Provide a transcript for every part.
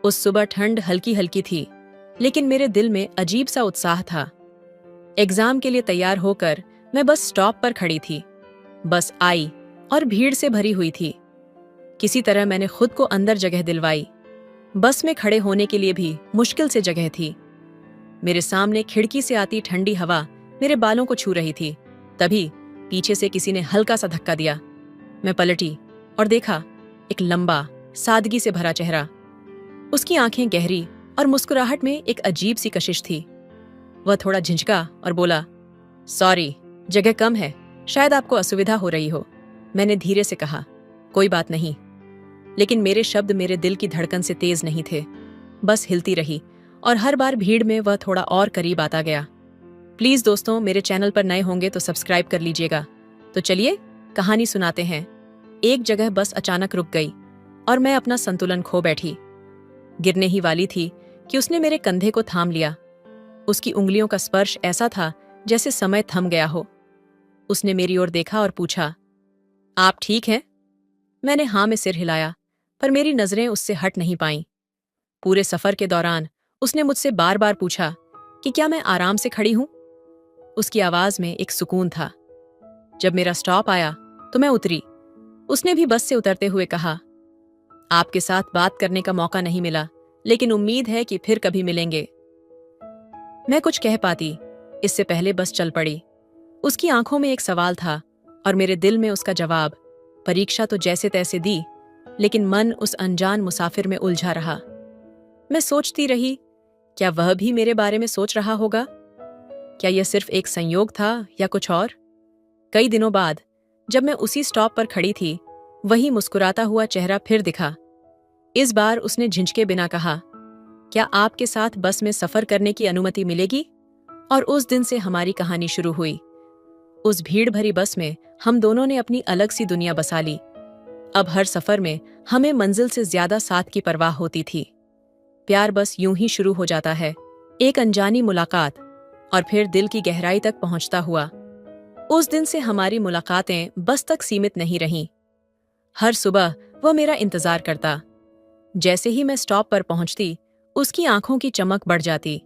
उस सुबह ठंड हल्की हल्की थी, लेकिन मेरे दिल में अजीब सा उत्साह था। एग्जाम के लिए तैयार होकर मैं बस स्टॉप पर खड़ी थी। बस आई और भीड़ से भरी हुई थी। किसी तरह मैंने खुद को अंदर जगह दिलवाई। बस में खड़े होने के लिए भी मुश्किल से जगह थी। मेरे सामने खिड़की से आती ठंडी हवा मेरे बालों को छू रही थी। तभी पीछे से किसी ने हल्का सा धक्का दिया। मैं पलटी और देखा एक लंबा, सादगी से भरा चेहरा। उसकी आंखें गहरी और मुस्कुराहट में एक अजीब सी कशिश थी। वह थोड़ा झिझका और बोला, सॉरी, जगह कम है, शायद आपको असुविधा हो रही हो। मैंने धीरे से कहा, कोई बात नहीं। लेकिन मेरे शब्द मेरे दिल की धड़कन से तेज नहीं थे, बस हिलती रही और हर बार भीड़ में वह थोड़ा और करीब आता गया। प्लीज दोस्तों, मेरे चैनल पर नए होंगे तो सब्सक्राइब कर लीजिएगा। तो चलिए कहानी सुनाते हैं। एक जगह बस अचानक रुक गई और मैं अपना संतुलन खो बैठी। गिरने ही वाली थी कि उसने मेरे कंधे को थाम लिया। उसकी उंगलियों का स्पर्श ऐसा था जैसे समय थम गया हो। उसने मेरी ओर देखा और पूछा, आप ठीक हैं? मैंने हाँ में सिर हिलाया, पर मेरी नजरें उससे हट नहीं पाईं। पूरे सफर के दौरान उसने मुझसे बार बार पूछा कि क्या मैं आराम से खड़ी हूं। उसकी आवाज में एक सुकून था। जब मेरा स्टॉप आया तो मैं उतरी। उसने भी बस से उतरते हुए कहा, आपके साथ बात करने का मौका नहीं मिला, लेकिन उम्मीद है कि फिर कभी मिलेंगे। मैं कुछ कह पाती इससे पहले बस चल पड़ी। उसकी आंखों में एक सवाल था और मेरे दिल में उसका जवाब। परीक्षा तो जैसे तैसे दी, लेकिन मन उस अनजान मुसाफिर में उलझा रहा। मैं सोचती रही, क्या वह भी मेरे बारे में सोच रहा होगा? क्या यह सिर्फ एक संयोग था या कुछ और? कई दिनों बाद जब मैं उसी स्टॉप पर खड़ी थी, वही मुस्कुराता हुआ चेहरा फिर दिखा। इस बार उसने झिझके बिना कहा, क्या आपके साथ बस में सफर करने की अनुमति मिलेगी? और उस दिन से हमारी कहानी शुरू हुई। उस भीड़ भरी बस में हम दोनों ने अपनी अलग सी दुनिया बसा ली। अब हर सफर में हमें मंजिल से ज्यादा साथ की परवाह होती थी। प्यार बस यूं ही शुरू हो जाता है, एक अनजानी मुलाकात, और फिर दिल की गहराई तक पहुंचता हुआ। उस दिन से हमारी मुलाकातें बस तक सीमित नहीं रहीं। हर सुबह वह मेरा इंतजार करता। जैसे ही मैं स्टॉप पर पहुंचती, उसकी आंखों की चमक बढ़ जाती।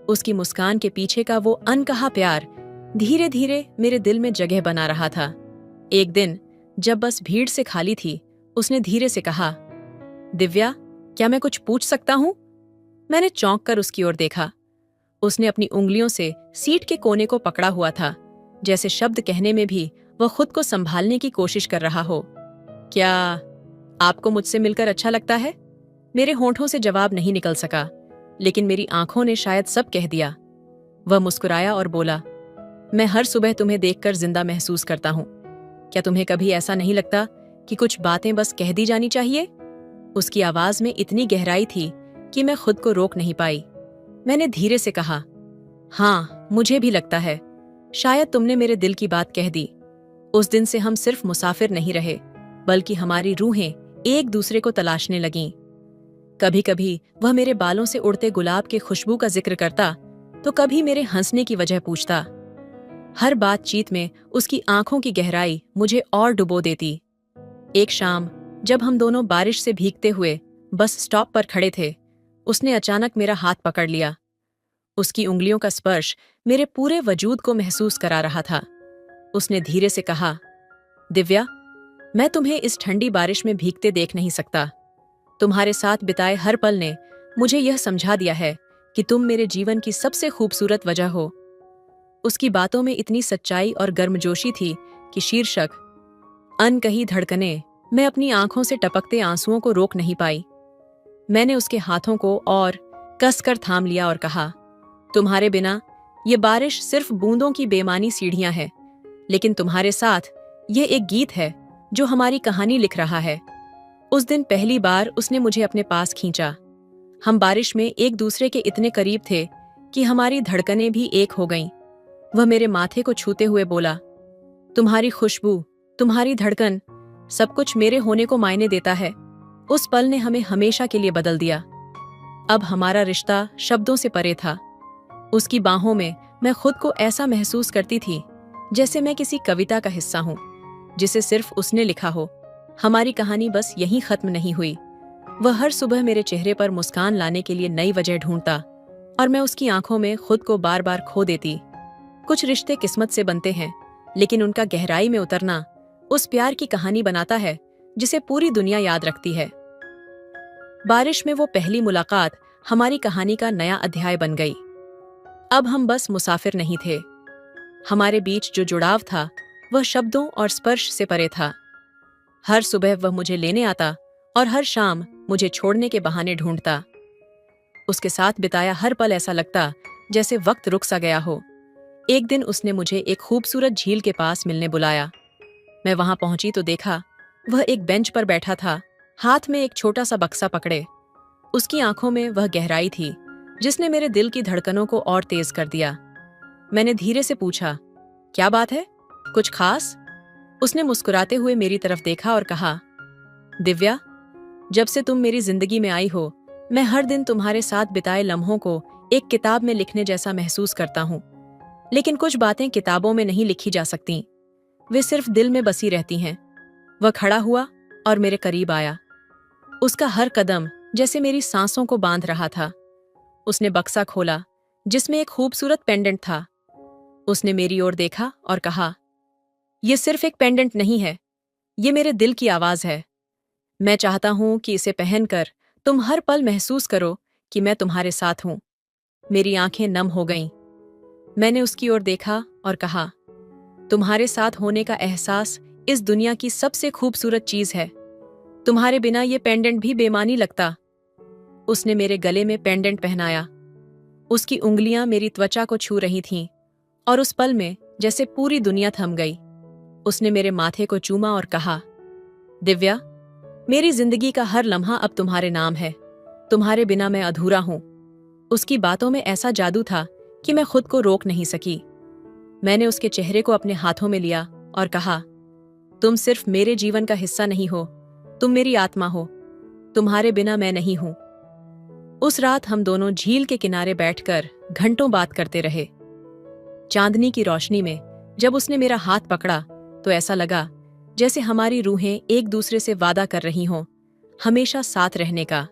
उसकी मुस्कान के पीछे का वो अनकहा प्यार धीरे धीरे मेरे दिल में जगह बना रहा था। एक दिन जब बस भीड़ से खाली थी, उसने धीरे से कहा, दिव्या, क्या मैं कुछ पूछ सकता हूं? मैंने चौंक कर उसकी ओर देखा। उसने अपनी उंगलियों से सीट के कोने को पकड़ा हुआ था, जैसे शब्द कहने में भी वह खुद को संभालने की कोशिश कर रहा हो। क्या आपको मुझसे मिलकर अच्छा लगता है? मेरे होंठों से जवाब नहीं निकल सका, लेकिन मेरी आंखों ने शायद सब कह दिया। वह मुस्कुराया और बोला, मैं हर सुबह तुम्हें देखकर जिंदा महसूस करता हूं। क्या तुम्हें कभी ऐसा नहीं लगता कि कुछ बातें बस कह दी जानी चाहिए? उसकी आवाज में इतनी गहराई थी कि मैं खुद को रोक नहीं पाई। मैंने धीरे से कहा, हाँ, मुझे भी लगता है। शायद तुमने मेरे दिल की बात कह दी। उस दिन से हम सिर्फ मुसाफिर नहीं रहे, बल्कि हमारी रूहें एक दूसरे को तलाशने लगीं। कभी कभी वह मेरे बालों से उड़ते गुलाब के खुशबू का जिक्र करता, तो कभी मेरे हंसने की वजह पूछता। हर बातचीत में उसकी आंखों की गहराई मुझे और डुबो देती। एक शाम जब हम दोनों बारिश से भीगते हुए बस स्टॉप पर खड़े थे, उसने अचानक मेरा हाथ पकड़ लिया। उसकी उंगलियों का स्पर्श मेरे पूरे वजूद को महसूस करा रहा था। उसने धीरे से कहा, दिव्या, मैं तुम्हें इस ठंडी बारिश में भीगते देख नहीं सकता। तुम्हारे साथ बिताए हर पल ने मुझे यह समझा दिया है कि तुम मेरे जीवन की सबसे खूबसूरत वजह हो। उसकी बातों में इतनी सच्चाई और गर्मजोशी थी कि शीर्षक अनकही धड़कनें, मैं अपनी आंखों से टपकते आंसुओं को रोक नहीं पाई। मैंने उसके हाथों को और कसकर थाम लिया और कहा, तुम्हारे बिना ये बारिश सिर्फ बूंदों की बेमानी सीढ़ियां हैं, लेकिन तुम्हारे साथ ये एक गीत है जो हमारी कहानी लिख रहा है। उस दिन पहली बार उसने मुझे अपने पास खींचा। हम बारिश में एक दूसरे के इतने करीब थे कि हमारी धड़कनें भी एक हो गईं। वह मेरे माथे को छूते हुए बोला, तुम्हारी खुशबू, तुम्हारी धड़कन, सब कुछ मेरे होने को मायने देता है। उस पल ने हमें हमेशा के लिए बदल दिया। अब हमारा रिश्ता शब्दों से परे था। उसकी बाहों में मैं खुद को ऐसा महसूस करती थी जैसे मैं किसी कविता का हिस्सा हूं, जिसे सिर्फ उसने लिखा हो। हमारी कहानी बस यहीं खत्म नहीं हुई। वह हर सुबह मेरे चेहरे पर मुस्कान लाने के लिए नई वजह ढूंढता और मैं उसकी आंखों में खुद को बार बार खो देती। कुछ रिश्ते किस्मत से बनते हैं, लेकिन उनका गहराई में उतरना उस प्यार की कहानी बनाता है जिसे पूरी दुनिया याद रखती है। बारिश में वो पहली मुलाकात हमारी कहानी का नया अध्याय बन गई। अब हम बस मुसाफिर नहीं थे। हमारे बीच जो जुड़ाव था वह शब्दों और स्पर्श से परे था। हर सुबह वह मुझे लेने आता और हर शाम मुझे छोड़ने के बहाने ढूंढता। उसके साथ बिताया हर पल ऐसा लगता जैसे वक्त रुक सा गया हो। एक दिन उसने मुझे एक खूबसूरत झील के पास मिलने बुलाया। मैं वहां पहुंची तो देखा वह एक बेंच पर बैठा था, हाथ में एक छोटा सा बक्सा पकड़े। उसकी आंखों में वह गहराई थी जिसने मेरे दिल की धड़कनों को और तेज कर दिया। मैंने धीरे से पूछा, क्या बात है, कुछ खास? उसने मुस्कुराते हुए मेरी तरफ देखा और कहा, दिव्या, जब से तुम मेरी जिंदगी में आई हो, मैं हर दिन तुम्हारे साथ बिताए लम्हों को एक किताब में लिखने जैसा महसूस करता हूँ। लेकिन कुछ बातें किताबों में नहीं लिखी जा सकती, वे सिर्फ दिल में बसी रहती हैं। वह खड़ा हुआ और मेरे करीब आया। उसका हर कदम जैसे मेरी सांसों को बांध रहा था। उसने बक्सा खोला जिसमें एक खूबसूरत पेंडेंट था। उसने मेरी ओर देखा और कहा, यह सिर्फ एक पेंडेंट नहीं है, ये मेरे दिल की आवाज है। मैं चाहता हूं कि इसे पहनकर तुम हर पल महसूस करो कि मैं तुम्हारे साथ हूं। मेरी आंखें नम हो गईं। मैंने उसकी ओर देखा और कहा, तुम्हारे साथ होने का एहसास इस दुनिया की सबसे खूबसूरत चीज है। तुम्हारे बिना ये पेंडेंट भी बेमानी लगता। उसने मेरे गले में पेंडेंट पहनाया। उसकी उंगलियां मेरी त्वचा को छू रही थीं और उस पल में जैसे पूरी दुनिया थम गई। उसने मेरे माथे को चूमा और कहा, दिव्या, मेरी जिंदगी का हर लम्हा अब तुम्हारे नाम है। तुम्हारे बिना मैं अधूरा हूं। उसकी बातों में ऐसा जादू था कि मैं खुद को रोक नहीं सकी। मैंने उसके चेहरे को अपने हाथों में लिया और कहा, तुम सिर्फ मेरे जीवन का हिस्सा नहीं हो, तुम मेरी आत्मा हो। तुम्हारे बिना मैं नहीं हूं। उस रात हम दोनों झील के किनारे बैठकर घंटों बात करते रहे। चांदनी की रोशनी में जब उसने मेरा हाथ पकड़ा तो ऐसा लगा जैसे हमारी रूहें एक दूसरे से वादा कर रही हों, हमेशा साथ रहने का।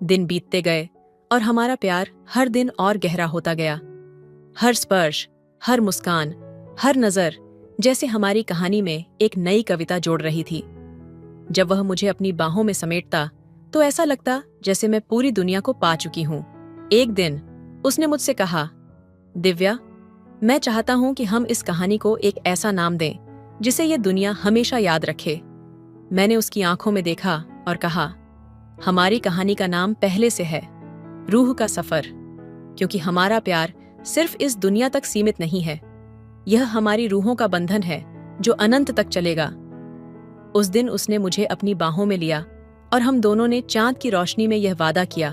दिन बीतते गए और हमारा प्यार हर दिन और गहरा होता गया। हर स्पर्श, हर मुस्कान, हर नजर जैसे हमारी कहानी में एक नई कविता जोड़ रही थी। जब वह मुझे अपनी बाहों में समेटता तो ऐसा लगता जैसे मैं पूरी दुनिया को पा चुकी हूं। एक दिन उसने मुझसे कहा, दिव्या, मैं चाहता हूं कि हम इस कहानी को एक ऐसा नाम दें जिसे ये दुनिया हमेशा याद रखे। मैंने उसकी आंखों में देखा और कहा, हमारी कहानी का नाम पहले से है, रूह का सफर। क्योंकि हमारा प्यार सिर्फ इस दुनिया तक सीमित नहीं है, यह हमारी रूहों का बंधन है जो अनंत तक चलेगा। उस दिन उसने मुझे अपनी बाहों में लिया और हम दोनों ने चांद की रोशनी में यह वादा किया,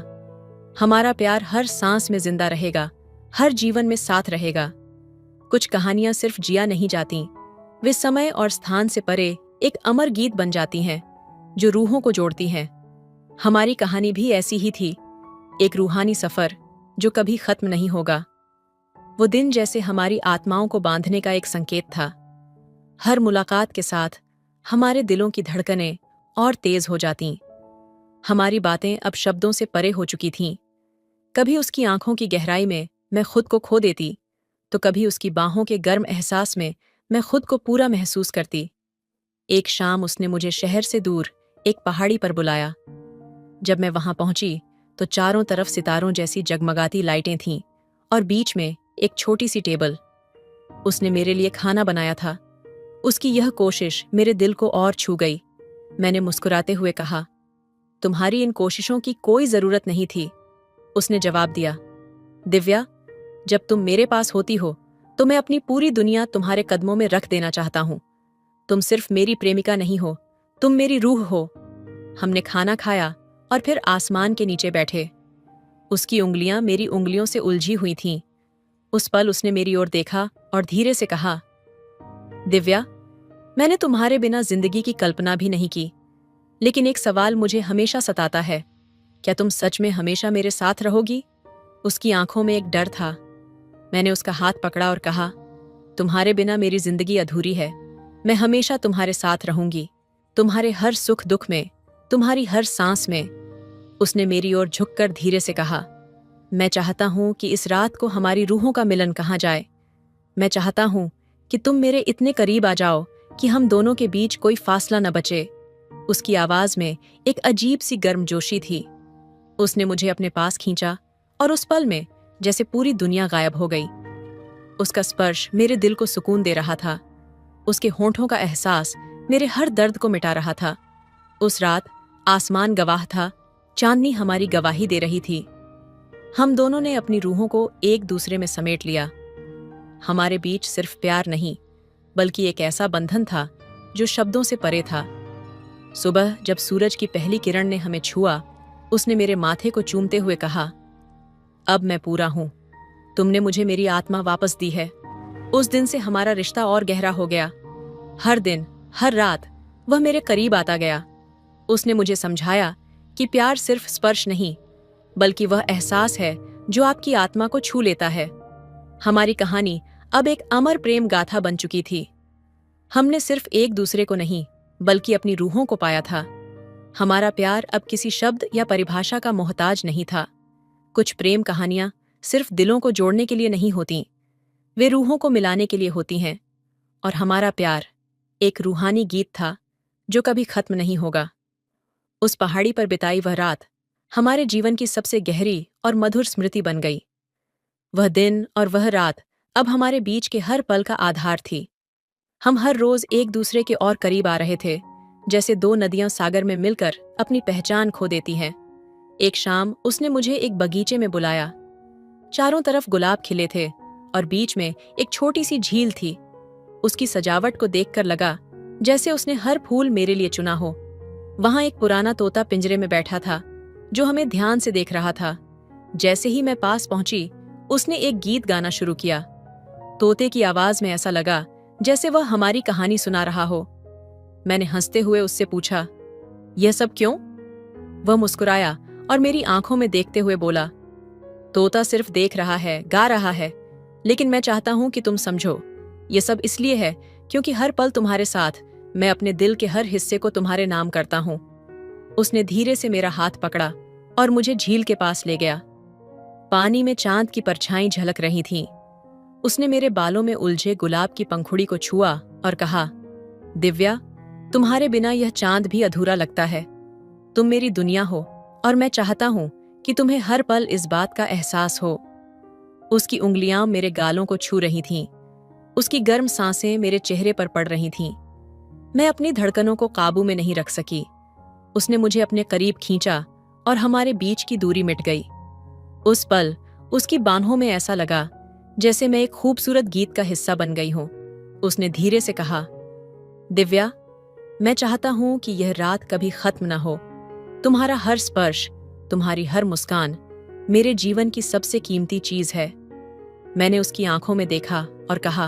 हमारा प्यार हर सांस में जिंदा रहेगा, हर जीवन में साथ रहेगा। कुछ कहानियां सिर्फ जिया नहीं जाती, वे समय और स्थान से परे एक अमर गीत बन जाती हैं जो रूहों को जोड़ती हैं। हमारी कहानी भी ऐसी ही थी, एक रूहानी सफर जो कभी खत्म नहीं होगा। वो दिन जैसे हमारी आत्माओं को बांधने का एक संकेत था। हर मुलाकात के साथ हमारे दिलों की धड़कनें और तेज हो जातीं। हमारी बातें अब शब्दों से परे हो चुकी थीं। कभी उसकी आंखों की गहराई में मैं खुद को खो देती, तो कभी उसकी बाहों के गर्म एहसास में मैं खुद को पूरा महसूस करती। एक शाम उसने मुझे शहर से दूर एक पहाड़ी पर बुलाया। जब मैं वहां पहुंची तो चारों तरफ सितारों जैसी जगमगाती लाइटें थीं और बीच में एक छोटी सी टेबल। उसने मेरे लिए खाना बनाया था। उसकी यह कोशिश मेरे दिल को और छू गई। मैंने मुस्कुराते हुए कहा, तुम्हारी इन कोशिशों की कोई जरूरत नहीं थी। उसने जवाब दिया, दिव्या, जब तुम मेरे पास होती हो तो मैं अपनी पूरी दुनिया तुम्हारे कदमों में रख देना चाहता हूं। तुम सिर्फ मेरी प्रेमिका नहीं हो, तुम मेरी रूह हो। हमने खाना खाया और फिर आसमान के नीचे बैठे। उसकी उंगलियां मेरी उंगलियों से उलझी हुई थीं। उस पल उसने मेरी ओर देखा और धीरे से कहा, दिव्या, मैंने तुम्हारे बिना जिंदगी की कल्पना भी नहीं की, लेकिन एक सवाल मुझे हमेशा सताता है, क्या तुम सच में हमेशा मेरे साथ रहोगी? उसकी आंखों में एक डर था। मैंने उसका हाथ पकड़ा और कहा, तुम्हारे बिना मेरी जिंदगी अधूरी है। मैं हमेशा तुम्हारे साथ रहूंगी, तुम्हारे हर सुख दुख में, तुम्हारी हर सांस में। उसने मेरी ओर झुककर धीरे से कहा, मैं चाहता हूं कि इस रात को हमारी रूहों का मिलन कहाँ जाए। मैं चाहता हूं कि तुम मेरे इतने करीब आ जाओ कि हम दोनों के बीच कोई फासला न बचे। उसकी आवाज में एक अजीब सी गर्मजोशी थी। उसने मुझे अपने पास खींचा और उस पल में जैसे पूरी दुनिया गायब हो गई। उसका स्पर्श मेरे दिल को सुकून दे रहा था। उसके होंठों का एहसास मेरे हर दर्द को मिटा रहा था। उस रात आसमान गवाह था, चांदनी हमारी गवाही दे रही थी। हम दोनों ने अपनी रूहों को एक दूसरे में समेट लिया। हमारे बीच सिर्फ प्यार नहीं, बल्कि एक ऐसा बंधन था जो शब्दों से परे था। सुबह जब सूरज की पहली किरण ने हमें छुआ, उसने मेरे माथे को चूमते हुए कहा, अब मैं पूरा हूं। तुमने मुझे मेरी आत्मा वापस दी है। उस दिन से हमारा रिश्ता और गहरा हो गया। हर दिन, हर रात वह मेरे करीब आता गया। उसने मुझे समझाया कि प्यार सिर्फ स्पर्श नहीं, बल्कि वह एहसास है जो आपकी आत्मा को छू लेता है। हमारी कहानी अब एक अमर प्रेम गाथा बन चुकी थी। हमने सिर्फ एक दूसरे को नहीं, बल्कि अपनी रूहों को पाया था। हमारा प्यार अब किसी शब्द या परिभाषा का मोहताज नहीं था। कुछ प्रेम कहानियां सिर्फ दिलों को जोड़ने के लिए नहीं होती, वे रूहों को मिलाने के लिए होती हैं। और हमारा प्यार एक रूहानी गीत था जो कभी खत्म नहीं होगा। उस पहाड़ी पर बिताई वह रात हमारे जीवन की सबसे गहरी और मधुर स्मृति बन गई। वह दिन और वह रात अब हमारे बीच के हर पल का आधार थी। हम हर रोज एक दूसरे के और करीब आ रहे थे, जैसे दो नदियां सागर में मिलकर अपनी पहचान खो देती हैं। एक शाम उसने मुझे एक बगीचे में बुलाया। चारों तरफ गुलाब खिले थे और बीच में एक छोटी सी झील थी। उसकी सजावट को देखकर लगा जैसे उसने हर फूल मेरे लिए चुना हो। वहां एक पुराना तोता पिंजरे में बैठा था जो हमें ध्यान से देख रहा था। जैसे ही मैं पास पहुंची, उसने एक गीत गाना शुरू किया। तोते की आवाज में ऐसा लगा जैसे वह हमारी कहानी सुना रहा हो। मैंने हंसते हुए उससे पूछा, यह सब क्यों? वह मुस्कुराया और मेरी आंखों में देखते हुए बोला, तोता सिर्फ देख रहा है, गा रहा है, लेकिन मैं चाहता हूं कि तुम समझो, यह सब इसलिए है क्योंकि हर पल तुम्हारे साथ मैं अपने दिल के हर हिस्से को तुम्हारे नाम करता हूं। उसने धीरे से मेरा हाथ पकड़ा और मुझे झील के पास ले गया। पानी में चांद की परछाई झलक रही थीं। उसने मेरे बालों में उलझे गुलाब की पंखुड़ी को छुआ और कहा, दिव्या, तुम्हारे बिना यह चांद भी अधूरा लगता है। तुम मेरी दुनिया हो और मैं चाहता हूं कि तुम्हें हर पल इस बात का एहसास हो। उसकी उंगलियां मेरे गालों को छू रही थीं। उसकी गर्म सांसें मेरे चेहरे पर पड़ रही थीं। मैं अपनी धड़कनों को काबू में नहीं रख सकी। उसने मुझे अपने करीब खींचा और हमारे बीच की दूरी मिट गई। उस पल उसकी बाहों में ऐसा लगा जैसे मैं एक खूबसूरत गीत का हिस्सा बन गई हूं। उसने धीरे से कहा, दिव्या, मैं चाहता हूं कि यह रात कभी खत्म न हो। तुम्हारा हर स्पर्श, तुम्हारी हर मुस्कान मेरे जीवन की सबसे कीमती चीज है। मैंने उसकी आंखों में देखा और कहा,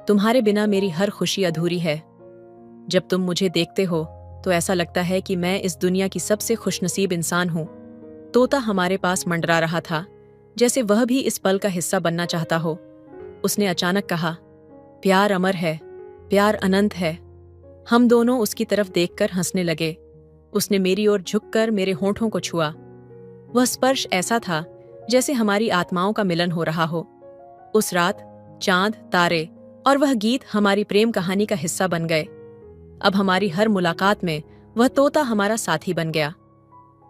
तुम्हारे बिना मेरी हर खुशी अधूरी है। जब तुम मुझे देखते हो तो ऐसा लगता है कि मैं इस दुनिया की सबसे खुशनसीब इंसान हूं। तोता हमारे पास मंडरा रहा था, जैसे वह भी इस पल का हिस्सा बनना चाहता हो। उसने अचानक कहा, प्यार अमर है, प्यार अनंत है। हम दोनों उसकी तरफ देखकर हंसने लगे। उसने मेरी ओर झुककर मेरे होंठों को छुआ। वह स्पर्श ऐसा था जैसे हमारी आत्माओं का मिलन हो रहा हो। उस रात चांद, तारे और वह गीत हमारी प्रेम कहानी का हिस्सा बन गए। अब हमारी हर मुलाकात में वह तोता हमारा साथी बन गया।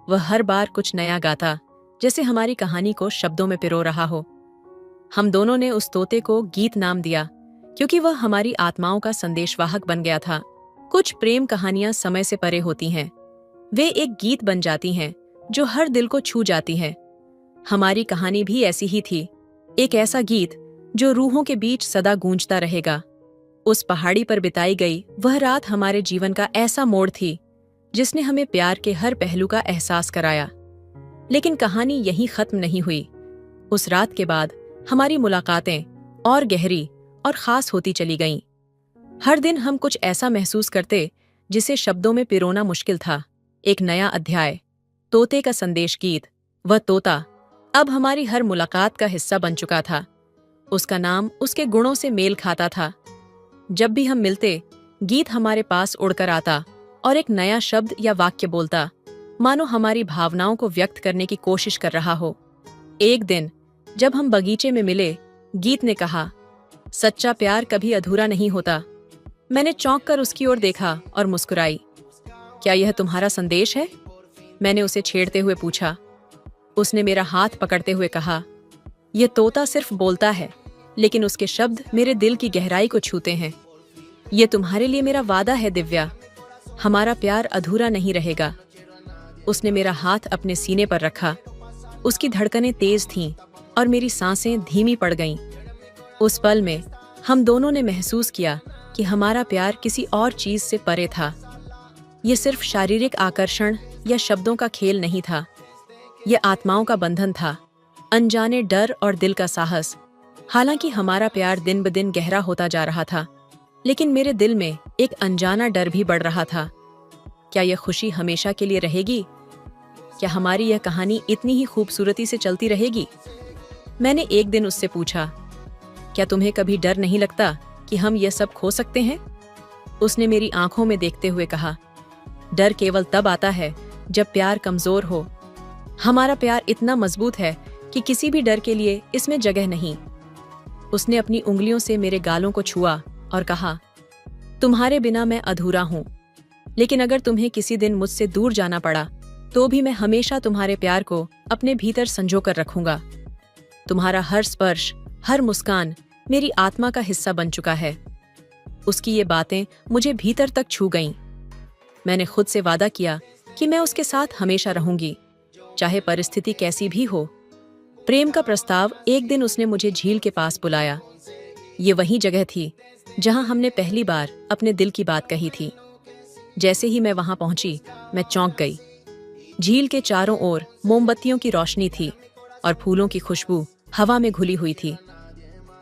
वह हर बार कुछ नया गाता, जैसे हमारी कहानी को शब्दों में पिरो रहा हो। हम दोनों ने उस तोते को गीत नाम दिया क्योंकि वह हमारी आत्माओं का संदेशवाहक बन गया था। कुछ प्रेम कहानियां समय से परे होती हैं। वे एक गीत बन जाती हैं जो हर दिल को छू जाती हैं। हमारी कहानी भी ऐसी ही थी, एक ऐसा गीत जो रूहों के बीच सदा गूंजता रहेगा। उस पहाड़ी पर बिताई गई वह रात हमारे जीवन का ऐसा मोड़ थी जिसने हमें प्यार के हर पहलू का एहसास कराया। लेकिन कहानी यहीं खत्म नहीं हुई। उस रात के बाद हमारी मुलाकातें और गहरी और खास होती चली गईं। हर दिन हम कुछ ऐसा महसूस करते जिसे शब्दों में पिरोना मुश्किल था। एक नया अध्याय, तोते का संदेश गीत। वह तोता अब हमारी हर मुलाकात का हिस्सा बन चुका था। उसका नाम उसके गुणों से मेल खाता था। जब भी हम मिलते, गीत हमारे पास उड़कर आता और एक नया शब्द या वाक्य बोलता, मानो हमारी भावनाओं को व्यक्त करने की कोशिश कर रहा हो। एक दिन जब हम बगीचे में मिले, गीत ने कहा, सच्चा प्यार कभी अधूरा नहीं होता। मैंने चौंक कर उसकी ओर देखा और मुस्कुराई। क्या यह तुम्हारा संदेश है? मैंने उसे छेड़ते हुए पूछा। उसने मेरा हाथ पकड़ते हुए कहा, यह तोता सिर्फ बोलता है, लेकिन उसके शब्द मेरे दिल की गहराई को छूते हैं। ये तुम्हारे लिए मेरा वादा है दिव्या, हमारा प्यार अधूरा नहीं रहेगा। उसने मेरा हाथ अपने सीने पर रखा। उसकी धड़कनें तेज थीं और मेरी सांसें धीमी पड़ गईं। उस पल में हम दोनों ने महसूस किया कि हमारा प्यार किसी और चीज से परे था। ये सिर्फ शारीरिक आकर्षण या शब्दों का खेल नहीं था। ये आत्माओं का बंधन था, अनजाने डर और दिल का साहस। हालांकि हमारा प्यार दिन ब दिन गहरा होता जा रहा था, लेकिन मेरे दिल में एक अनजाना डर भी बढ़ रहा था। क्या यह खुशी हमेशा के लिए रहेगी? क्या हमारी यह कहानी इतनी ही खूबसूरती से चलती रहेगी? मैंने एक दिन उससे पूछा, क्या तुम्हें कभी डर नहीं लगता कि हम यह सब खो सकते हैं? उसने मेरी आंखों में देखते हुए कहा, डर केवल तब आता है जब प्यार कमजोर हो। हमारा प्यार इतना मजबूत है कि किसी भी डर के लिए इसमें जगह नहीं। उसने अपनी उंगलियों से मेरे गालों को छुआ और कहा, तुम्हारे बिना मैं अधूरा हूं, लेकिन अगर तुम्हें किसी दिन मुझसे दूर जाना पड़ा तो भी मैं हमेशा तुम्हारे प्यार को अपने भीतर संजो कर रखूंगा। तुम्हारा हर स्पर्श, हर मुस्कान मेरी आत्मा का हिस्सा बन चुका है। उसकी ये बातें मुझे भीतर तक छू गईं। मैंने खुद से वादा किया कि मैं उसके साथ हमेशा रहूंगी, चाहे परिस्थिति कैसी भी हो। प्रेम का प्रस्ताव एक दिन उसने मुझे झील के पास बुलाया। ये वही जगह थी जहां हमने पहली बार अपने दिल की बात कही थी। जैसे ही मैं वहां पहुंची, मैं चौंक गई। झील के चारों ओर मोमबत्तियों की रोशनी थी और फूलों की खुशबू हवा में घुली हुई थी।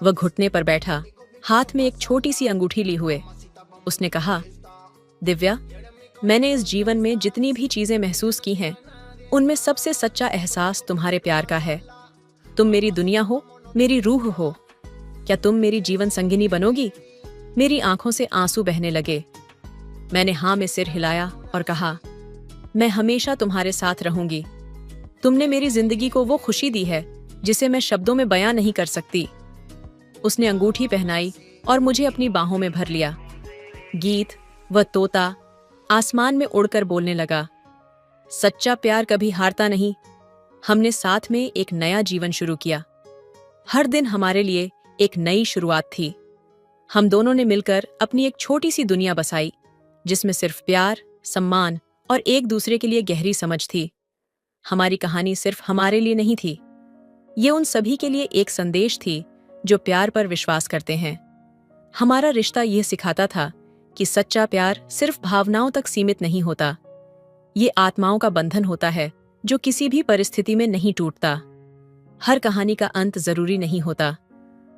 वह घुटने पर बैठा, हाथ में एक छोटी सी अंगूठी ली हुए। उसने कहा, दिव्या, मैंने इस जीवन में जितनी भी चीजें महसूस की हैं, उनमें सबसे सच्चा एहसास तुम्हारे प्यार का है। तुम मेरी दुनिया हो, मेरी रूह हो। क्या तुम मेरी जीवन संगिनी बनोगी? मेरी आंखों से आंसू बहने लगे। मैंने हाँ में सिर हिलाया और कहा, मैं हमेशा तुम्हारे साथ रहूंगी। तुमने मेरी जिंदगी को वो खुशी दी है जिसे मैं शब्दों में बयां नहीं कर सकती। उसने अंगूठी पहनाई और मुझे अपनी बाहों में भर लिया। गीत, वह तोता, आसमान में उड़कर बोलने लगा, सच्चा प्यार कभी हारता नहीं। हमने साथ में एक नया जीवन शुरू किया। हर दिन हमारे लिए एक नई शुरुआत थी। हम दोनों ने मिलकर अपनी एक छोटी सी दुनिया बसाई, जिसमें सिर्फ प्यार, सम्मान और एक दूसरे के लिए गहरी समझ थी। हमारी कहानी सिर्फ हमारे लिए नहीं थी, ये उन सभी के लिए एक संदेश थी जो प्यार पर विश्वास करते हैं। हमारा रिश्ता यह सिखाता था कि सच्चा प्यार सिर्फ भावनाओं तक सीमित नहीं होता, ये आत्माओं का बंधन होता है जो किसी भी परिस्थिति में नहीं टूटता। हर कहानी का अंत जरूरी नहीं होता।